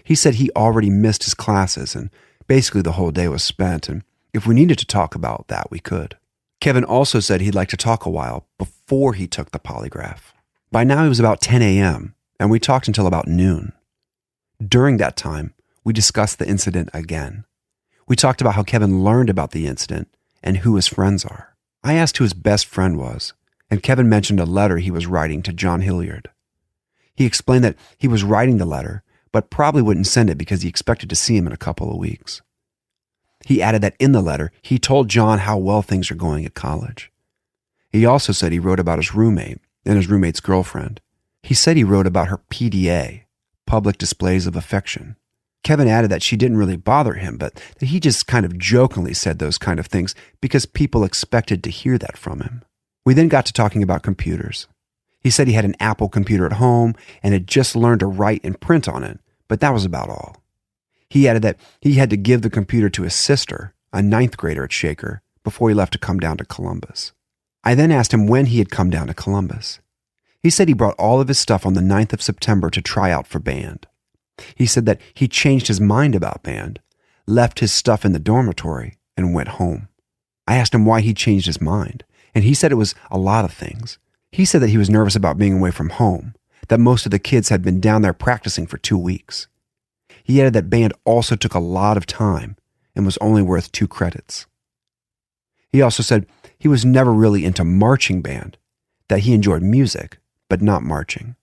He said he already missed his classes and basically the whole day was spent, and if we needed to talk about that, we could. Kevin also said he'd like to talk a while before he took the polygraph. By now it was about 10 a.m., and we talked until about noon. During that time, we discussed the incident again. We talked about how Kevin learned about the incident and who his friends are. I asked who his best friend was, and Kevin mentioned a letter he was writing to John Hilliard. He explained that he was writing the letter, but probably wouldn't send it because he expected to see him in a couple of weeks. He added that in the letter, he told John how well things are going at college. He also said he wrote about his roommate and his roommate's girlfriend. He said he wrote about her PDA, public displays of affection. Kevin added that she didn't really bother him, but that he just kind of jokingly said those kind of things because people expected to hear that from him. We then got to talking about computers. He said he had an Apple computer at home and had just learned to write and print on it, but that was about all. He added that he had to give the computer to his sister, a 9th grader at Shaker, before he left to come down to Columbus. I then asked him when he had come down to Columbus. He said he brought all of his stuff on the 9th of September to try out for band. He said that he changed his mind about band, left his stuff in the dormitory, and went home. I asked him why he changed his mind, and he said it was a lot of things. He said that he was nervous about being away from home, that most of the kids had been down there practicing for 2 weeks. He added that band also took a lot of time and was only worth 2 credits. He also said he was never really into marching band, that he enjoyed music, but not marching.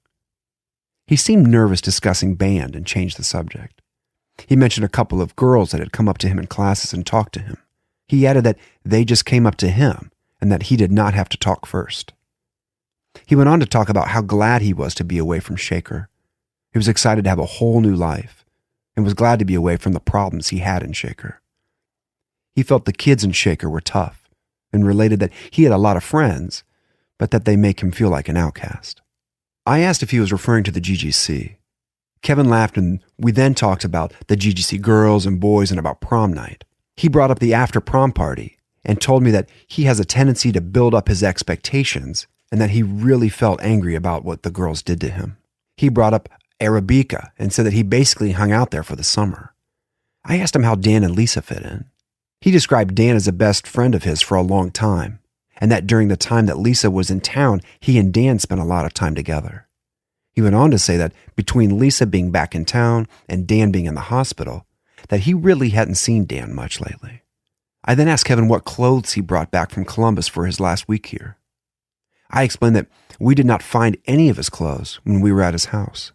He seemed nervous discussing band and changed the subject. He mentioned a couple of girls that had come up to him in classes and talked to him. He added that they just came up to him and that he did not have to talk first. He went on to talk about how glad he was to be away from Shaker. He was excited to have a whole new life and was glad to be away from the problems he had in Shaker. He felt the kids in Shaker were tough and related that he had a lot of friends, but that they make him feel like an outcast. I asked if he was referring to the GGC. Kevin laughed, and we then talked about the GGC girls and boys and about prom night. He brought up the after prom party and told me that he has a tendency to build up his expectations and that he really felt angry about what the girls did to him. He brought up Arabica and said that he basically hung out there for the summer. I asked him how Dan and Lisa fit in. He described Dan as a best friend of his for a long time, and that during the time that Lisa was in town, he and Dan spent a lot of time together. He went on to say that between Lisa being back in town and Dan being in the hospital, that he really hadn't seen Dan much lately. I then asked Kevin what clothes he brought back from Columbus for his last week here. I explained that we did not find any of his clothes when we were at his house.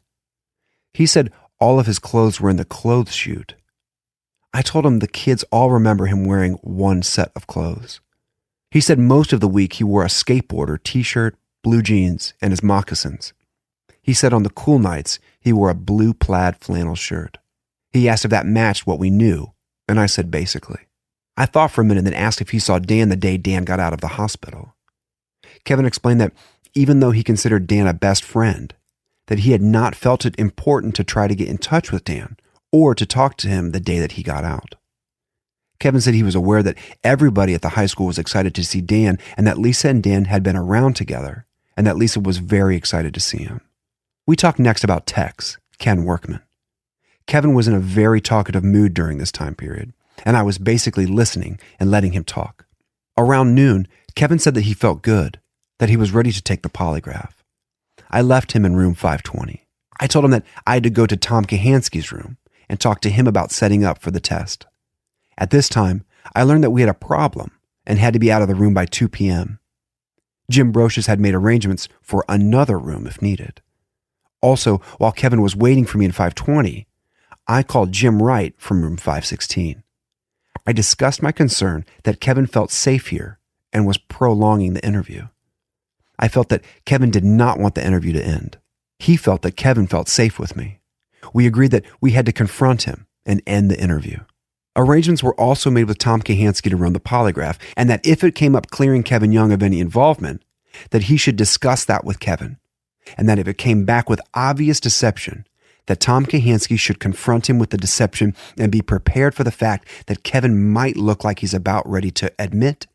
He said all of his clothes were in the clothes chute. I told him the kids all remember him wearing one set of clothes. He said most of the week he wore a skateboarder t-shirt, blue jeans, and his moccasins. He said on the cool nights he wore a blue plaid flannel shirt. He asked if that matched what we knew, and I said basically. I thought for a minute and then asked if he saw Dan the day Dan got out of the hospital. Kevin explained that even though he considered Dan a best friend, that he had not felt it important to try to get in touch with Dan or to talk to him the day that he got out. Kevin said he was aware that everybody at the high school was excited to see Dan and that Lisa and Dan had been around together and that Lisa was very excited to see him. We talked next about Tex, Ken Workman. Kevin was in a very talkative mood during this time period, and I was basically listening and letting him talk. Around noon, Kevin said that he felt good, that he was ready to take the polygraph. I left him in room 520. I told him that I had to go to Tom Kahansky's room and talk to him about setting up for the test. At this time, I learned that we had a problem and had to be out of the room by 2 p.m. Jim Brocious had made arrangements for another room if needed. Also, while Kevin was waiting for me in 520, I called Jim Wright from room 516. I discussed my concern that Kevin felt safe here and was prolonging the interview. I felt that Kevin did not want the interview to end. He felt that Kevin felt safe with me. We agreed that we had to confront him and end the interview. Arrangements were also made with Tom Kahansky to run the polygraph, and that if it came up clearing Kevin Young of any involvement, that he should discuss that with Kevin, and that if it came back with obvious deception, that Tom Kahansky should confront him with the deception and be prepared for the fact that Kevin might look like he's about ready to admit,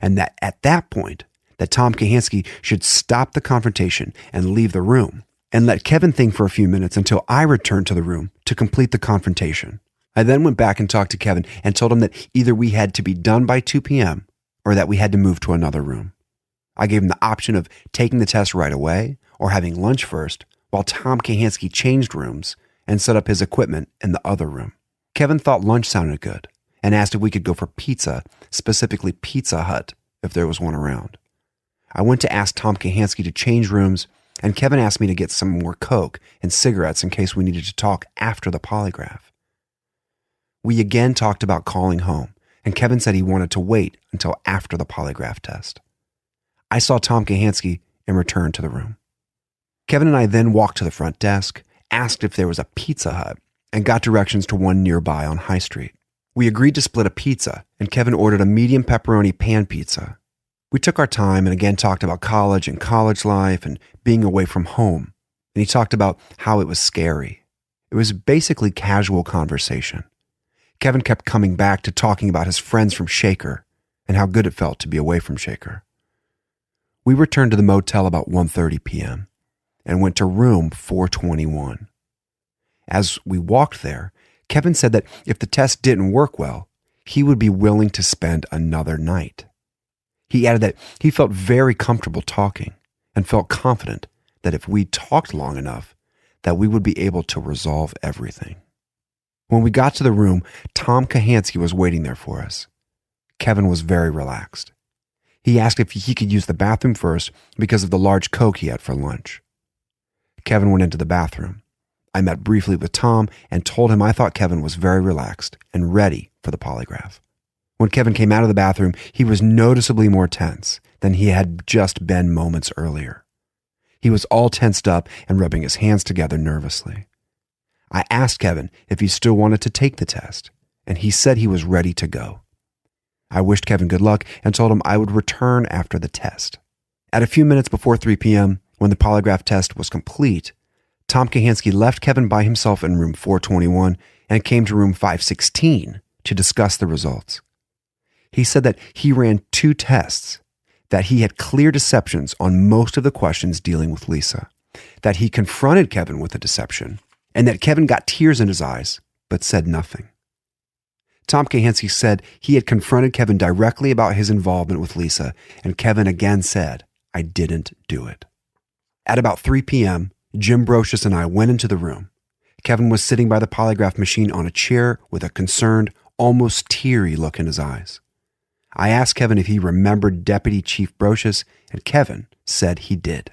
and that at that point, that Tom Kahansky should stop the confrontation and leave the room, and let Kevin think for a few minutes until I returned to the room to complete the confrontation. I then went back and talked to Kevin and told him that either we had to be done by 2 p.m. or that we had to move to another room. I gave him the option of taking the test right away or having lunch first while Tom Kahansky changed rooms and set up his equipment in the other room. Kevin thought lunch sounded good and asked if we could go for pizza, specifically Pizza Hut, if there was one around. I went to ask Tom Kahansky to change rooms, and Kevin asked me to get some more Coke and cigarettes in case we needed to talk after the polygraph. We again talked about calling home, and Kevin said he wanted to wait until after the polygraph test. I saw Tom Kahansky and returned to the room. Kevin and I then walked to the front desk, asked if there was a Pizza Hut, and got directions to one nearby on High Street. We agreed to split a pizza, and Kevin ordered a medium pepperoni pan pizza. We took our time and again talked about college and college life and being away from home, and he talked about how it was scary. It was basically casual conversation. Kevin kept coming back to talking about his friends from Shaker and how good it felt to be away from Shaker. We returned to the motel about 1:30 p.m. and went to room 421. As we walked there, Kevin said that if the test didn't work well, he would be willing to spend another night. He added that he felt very comfortable talking and felt confident that if we talked long enough, that we would be able to resolve everything. When we got to the room, Tom Kahansky was waiting there for us. Kevin was very relaxed. He asked if he could use the bathroom first because of the large Coke he had for lunch. Kevin went into the bathroom. I met briefly with Tom and told him I thought Kevin was very relaxed and ready for the polygraph. When Kevin came out of the bathroom, he was noticeably more tense than he had just been moments earlier. He was all tensed up and rubbing his hands together nervously. I asked Kevin if he still wanted to take the test, and he said he was ready to go. I wished Kevin good luck and told him I would return after the test. At a few minutes before 3 p.m., when the polygraph test was complete, Tom Kahansky left Kevin by himself in room 421 and came to room 516 to discuss the results. He said that he ran 2 tests, that he had clear deceptions on most of the questions dealing with Lisa, that he confronted Kevin with the deception, and that Kevin got tears in his eyes, but said nothing. Tom Kahansky said he had confronted Kevin directly about his involvement with Lisa, and Kevin again said, "I didn't do it." At about 3 p.m., Jim Brocious and I went into the room. Kevin was sitting by the polygraph machine on a chair with a concerned, almost teary look in his eyes. I asked Kevin if he remembered Deputy Chief Brocious, and Kevin said he did.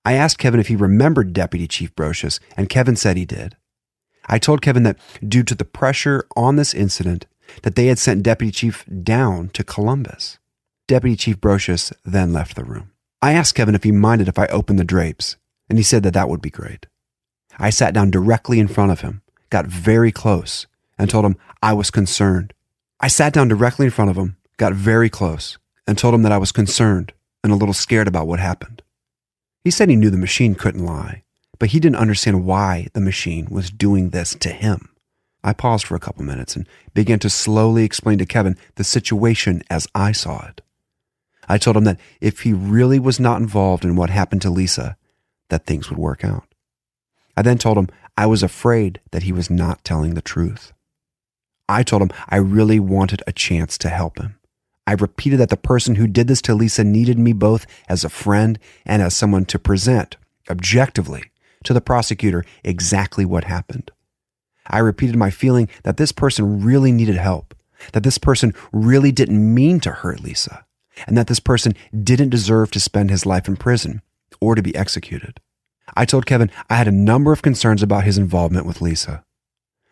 I asked Kevin if he remembered Deputy Chief Brocious, and Kevin said he did. I told Kevin that due to the pressure on this incident, that they had sent Deputy Chief down to Columbus. Deputy Chief Brocious then left the room. I asked Kevin if he minded if I opened the drapes, and he said that that would be great. I sat down directly in front of him, got very close, and told him I was concerned. I sat down directly in front of him, got very close, and told him that I was concerned and a little scared about what happened. He said he knew the machine couldn't lie, but he didn't understand why the machine was doing this to him. I paused for a couple minutes and began to slowly explain to Kevin the situation as I saw it. I told him that if he really was not involved in what happened to Lisa, that things would work out. I then told him I was afraid that he was not telling the truth. I told him I really wanted a chance to help him. I repeated that the person who did this to Lisa needed me both as a friend and as someone to present, objectively, to the prosecutor exactly what happened. I repeated my feeling that this person really needed help, that this person really didn't mean to hurt Lisa, and that this person didn't deserve to spend his life in prison or to be executed. I told Kevin I had a number of concerns about his involvement with Lisa.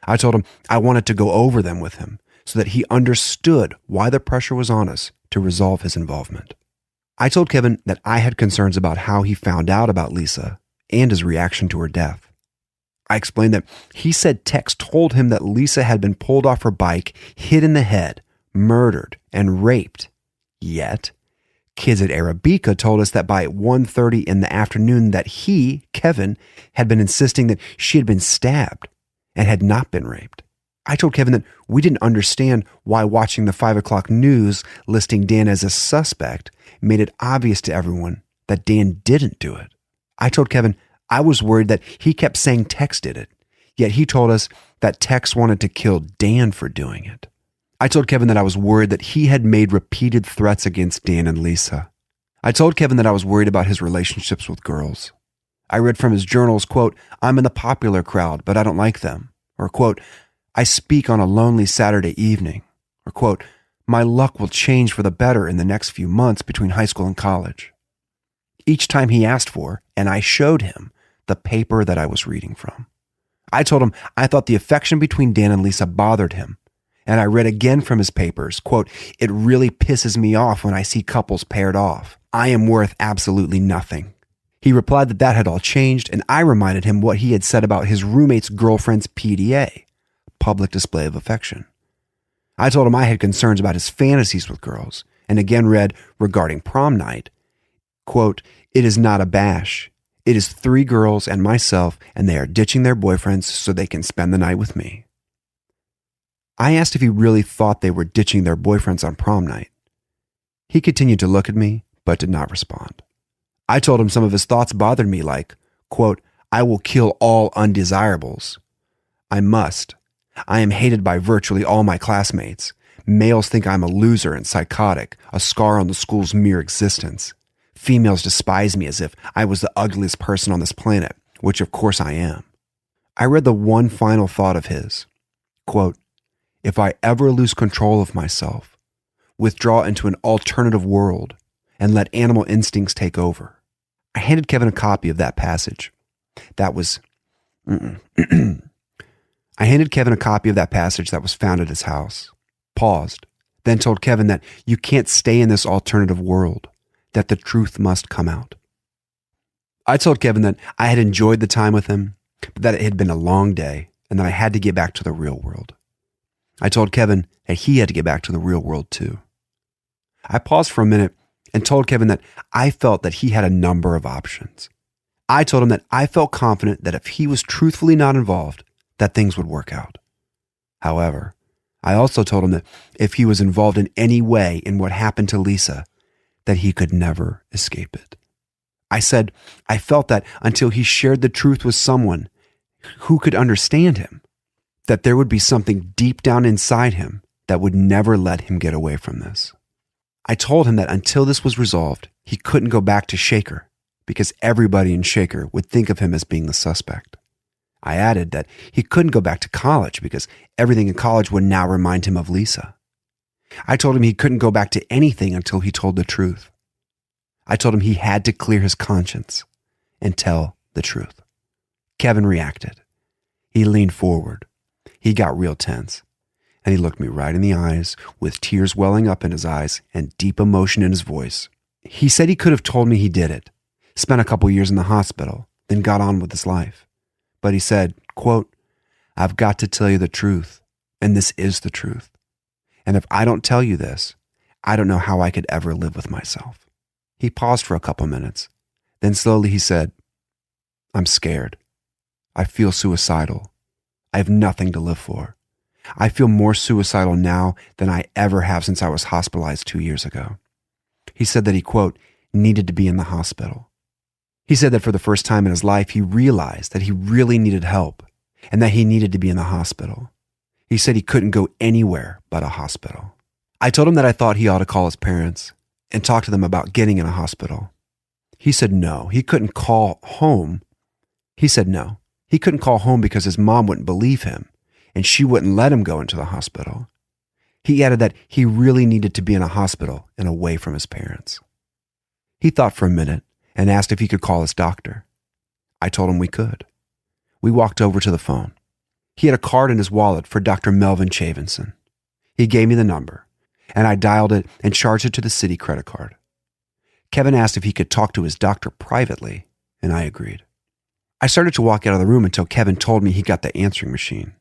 I told him I wanted to go over them with him so that he understood why the pressure was on us to resolve his involvement. I told Kevin that I had concerns about how he found out about Lisa and his reaction to her death. I explained that he said Tex told him that Lisa had been pulled off her bike, hit in the head, murdered, and raped. Yet, kids at Arabica told us that by 1:30 in the afternoon that he, Kevin, had been insisting that she had been stabbed and had not been raped. I told Kevin that we didn't understand why watching the 5 o'clock news listing Dan as a suspect made it obvious to everyone that Dan didn't do it. I told Kevin I was worried that he kept saying Tex did it, yet he told us that Tex wanted to kill Dan for doing it. I told Kevin that I was worried that he had made repeated threats against Dan and Lisa. I told Kevin that I was worried about his relationships with girls. I read from his journals, quote, I'm in the popular crowd, but I don't like them. Or, quote, I speak on a lonely Saturday evening. Or, quote, my luck will change for the better in the next few months between high school and college. Each time he asked for, and I showed him, the paper that I was reading from. I told him I thought the affection between Dan and Lisa bothered him. And I read again from his papers, quote, it really pisses me off when I see couples paired off. I am worth absolutely nothing. He replied that that had all changed, and I reminded him what he had said about his roommate's girlfriend's PDA, public display of affection. I told him I had concerns about his fantasies with girls, and again read regarding prom night, quote, it is not a bash. It is 3 girls and myself, and they are ditching their boyfriends so they can spend the night with me. I asked if he really thought they were ditching their boyfriends on prom night. He continued to look at me, but did not respond. I told him some of his thoughts bothered me, like, quote, I will kill all undesirables. I must. I am hated by virtually all my classmates. Males think I'm a loser and psychotic, a scar on the school's mere existence. Females despise me as if I was the ugliest person on this planet, which of course I am. I read the one final thought of his, quote, if I ever lose control of myself, withdraw into an alternative world, and let animal instincts take over. I handed Kevin a copy of that passage. I handed Kevin a copy of that passage that was found at his house, paused, then told Kevin that you can't stay in this alternative world, that the truth must come out. I told Kevin that I had enjoyed the time with him, but that it had been a long day and that I had to get back to the real world. I told Kevin that he had to get back to the real world too. I paused for a minute and told Kevin that I felt that he had a number of options. I told him that I felt confident that if he was truthfully not involved, that things would work out. However, I also told him that if he was involved in any way in what happened to Lisa, that he could never escape it. I said I felt that until he shared the truth with someone who could understand him, that there would be something deep down inside him that would never let him get away from this. I told him that until this was resolved, he couldn't go back to Shaker because everybody in Shaker would think of him as being the suspect. I added that he couldn't go back to college because everything in college would now remind him of Lisa. I told him he couldn't go back to anything until he told the truth. I told him he had to clear his conscience and tell the truth. Kevin reacted. He leaned forward. He got real tense. And he looked me right in the eyes with tears welling up in his eyes and deep emotion in his voice. He said he could have told me he did it, spent a couple years in the hospital, then got on with his life. But he said, quote, "I've got to tell you the truth, and this is the truth. And if I don't tell you this, I don't know how I could ever live with myself." He paused for a couple minutes. Then slowly he said, "I'm scared. I feel suicidal. I have nothing to live for. I feel more suicidal now than I ever have since I was hospitalized 2 years ago." He said that he, quote, needed to be in the hospital. He said that for the first time in his life, he realized that he really needed help and that he needed to be in the hospital. He said he couldn't go anywhere but a hospital. I told him that I thought he ought to call his parents and talk to them about getting in a hospital. He said no, he couldn't call home. He said no, he couldn't call home because his mom wouldn't believe him and she wouldn't let him go into the hospital. He added that he really needed to be in a hospital and away from his parents. He thought for a minute and asked if he could call his doctor. I told him we could. We walked over to the phone. He had a card in his wallet for Dr. Melvin Chavinson. He gave me the number, and I dialed it and charged it to the city credit card. Kevin asked if he could talk to his doctor privately, and I agreed. I started to walk out of the room until Kevin told me he got the answering machine.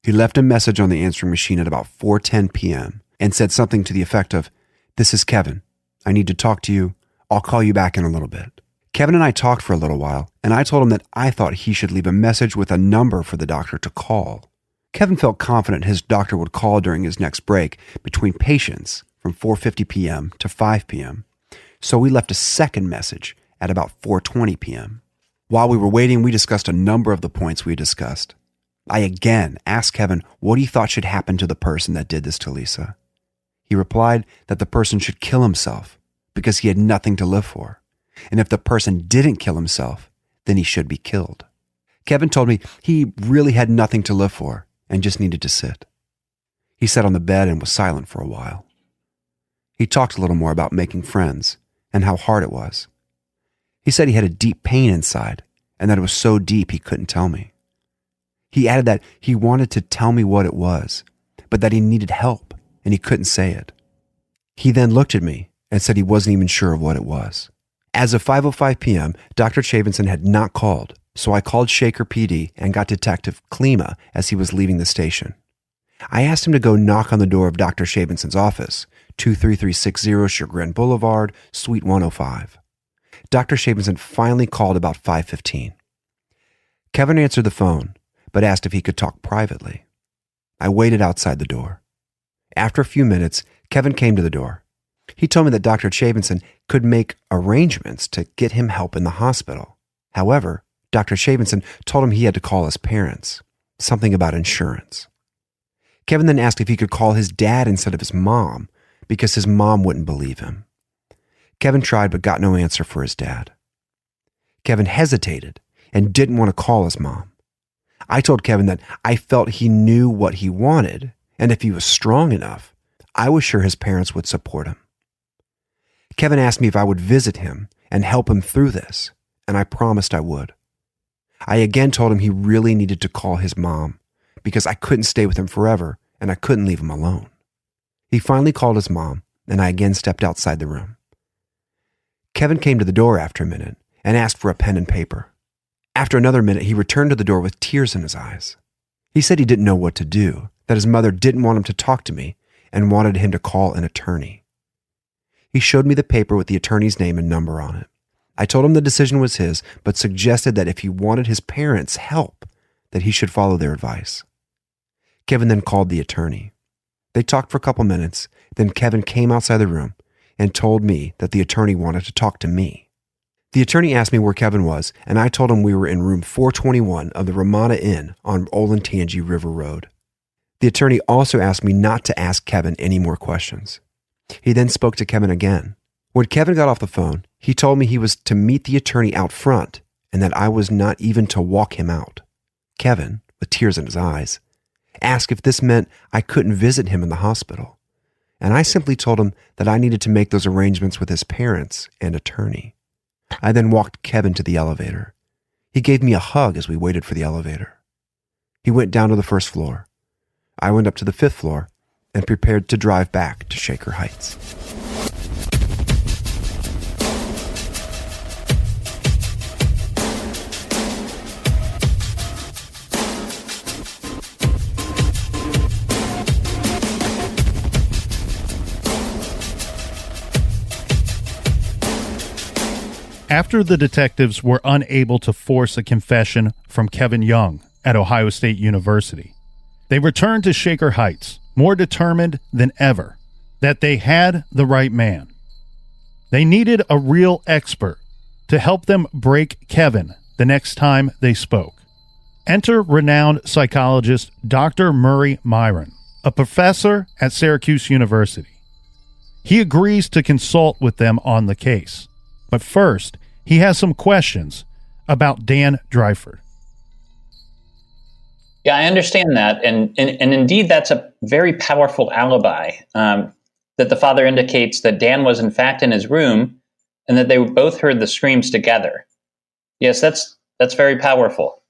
He left a message on the answering machine at about 4:10 p.m. and said something to the effect of, "This is Kevin. I need to talk to you. I'll call you back in a little bit." Kevin and I talked for a little while, and I told him that I thought he should leave a message with a number for the doctor to call. Kevin felt confident his doctor would call during his next break between patients from 4:50 p.m. to 5 p.m., so we left a second message at about 4:20 p.m. While we were waiting, we discussed a number of the points we had discussed. I again asked Kevin what he thought should happen to the person that did this to Lisa. He replied that the person should kill himself because he had nothing to live for. And if the person didn't kill himself, then he should be killed. Kevin told me he really had nothing to live for and just needed to sit. He sat on the bed and was silent for a while. He talked a little more about making friends and how hard it was. He said he had a deep pain inside and that it was so deep he couldn't tell me. He added that he wanted to tell me what it was, but that he needed help and he couldn't say it. He then looked at me and said he wasn't even sure of what it was. As of 5:05 p.m., Dr. Chavinson had not called, so I called Shaker PD and got Detective Klima as he was leaving the station. I asked him to go knock on the door of Dr. Chavinson's office, 23360 Chagrin Boulevard, Suite 105. Dr. Chavinson finally called about 5:15. Kevin answered the phone, but asked if he could talk privately. I waited outside the door. After a few minutes, Kevin came to the door. He told me that Dr. Chavinson could make arrangements to get him help in the hospital. However, Dr. Chavinson told him he had to call his parents, something about insurance. Kevin then asked if he could call his dad instead of his mom, because his mom wouldn't believe him. Kevin tried but got no answer for his dad. Kevin hesitated and didn't want to call his mom. I told Kevin that I felt he knew what he wanted, and if he was strong enough, I was sure his parents would support him. Kevin asked me if I would visit him and help him through this, and I promised I would. I again told him he really needed to call his mom because I couldn't stay with him forever and I couldn't leave him alone. He finally called his mom, and I again stepped outside the room. Kevin came to the door after a minute and asked for a pen and paper. After another minute, he returned to the door with tears in his eyes. He said he didn't know what to do, that his mother didn't want him to talk to me and wanted him to call an attorney. He showed me the paper with the attorney's name and number on it. I told him the decision was his, but suggested that if he wanted his parents' help, that he should follow their advice. Kevin then called the attorney. They talked for a couple minutes, then Kevin came outside the room and told me that the attorney wanted to talk to me. The attorney asked me where Kevin was, and I told him we were in room 421 of the Ramada Inn on Olentangy River Road. The attorney also asked me not to ask Kevin any more questions. He then spoke to Kevin again. When Kevin got off the phone, he told me he was to meet the attorney out front and that I was not even to walk him out. Kevin, with tears in his eyes, asked if this meant I couldn't visit him in the hospital, and I simply told him that I needed to make those arrangements with his parents and attorney. I then walked Kevin to the elevator. He gave me a hug as we waited for the elevator. He went down to the first floor. I went up to the 5th floor and prepared to drive back to Shaker Heights. After the detectives were unable to force a confession from Kevin Young at Ohio State University, they returned to Shaker Heights, more determined than ever that they had the right man. They needed a real expert to help them break Kevin the next time they spoke. Enter renowned psychologist Dr. Murray Myron, a professor at Syracuse University. He agrees to consult with them on the case. But first, he has some questions about Dan Dryford. Yeah, I understand that. And indeed, that's a very powerful alibi that the father indicates that Dan was in fact in his room and that they both heard the screams together. Yes, that's very powerful.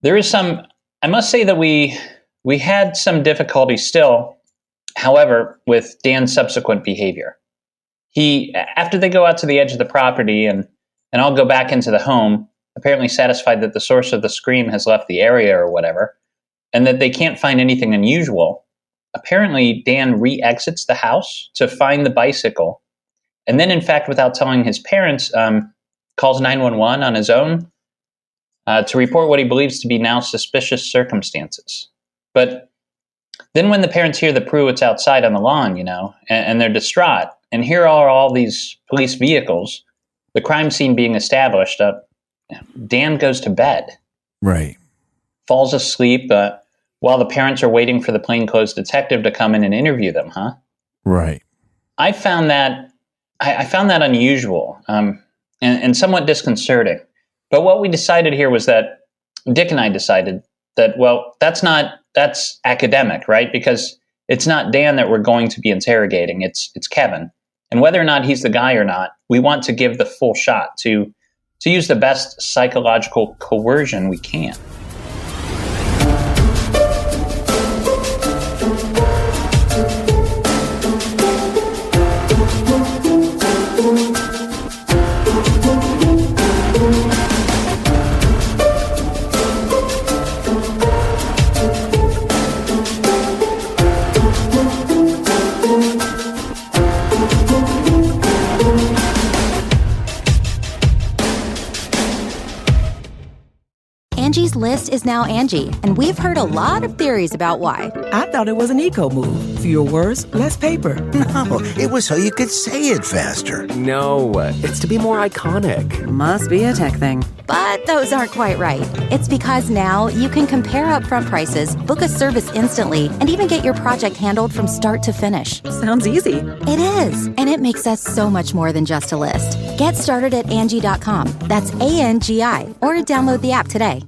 There is I must say that we had some difficulty still, however, with Dan's subsequent behavior. After they go out to the edge of the property and all go back into the home, apparently satisfied that the source of the scream has left the area or whatever, and that they can't find anything unusual, apparently Dan re-exits the house to find the bicycle, and then, in fact, without telling his parents, calls 911 on his own to report what he believes to be now suspicious circumstances. But then when the parents hear the Pruetts outside on the lawn, and they're distraught, and here are all these police vehicles, the crime scene being established, Dan goes to bed. Right. Falls asleep while the parents are waiting for the plainclothes detective to come in and interview them, huh? Right. I found that unusual and somewhat disconcerting. But what we decided here was that Dick and I decided that, well, that's academic, right? Because it's not Dan that we're going to be interrogating. It's Kevin. And whether or not he's the guy or not, we want to give the full shot to use the best psychological coercion we can. Angie's List is now Angie, and we've heard a lot of theories about why. I thought it was an eco move. Fewer words, less paper. No, it was so you could say it faster. No, it's to be more iconic. Must be a tech thing. But those aren't quite right. It's because now you can compare upfront prices, book a service instantly, and even get your project handled from start to finish. Sounds easy. It is, and it makes us so much more than just a list. Get started at Angie.com. That's ANGI, or download the app today.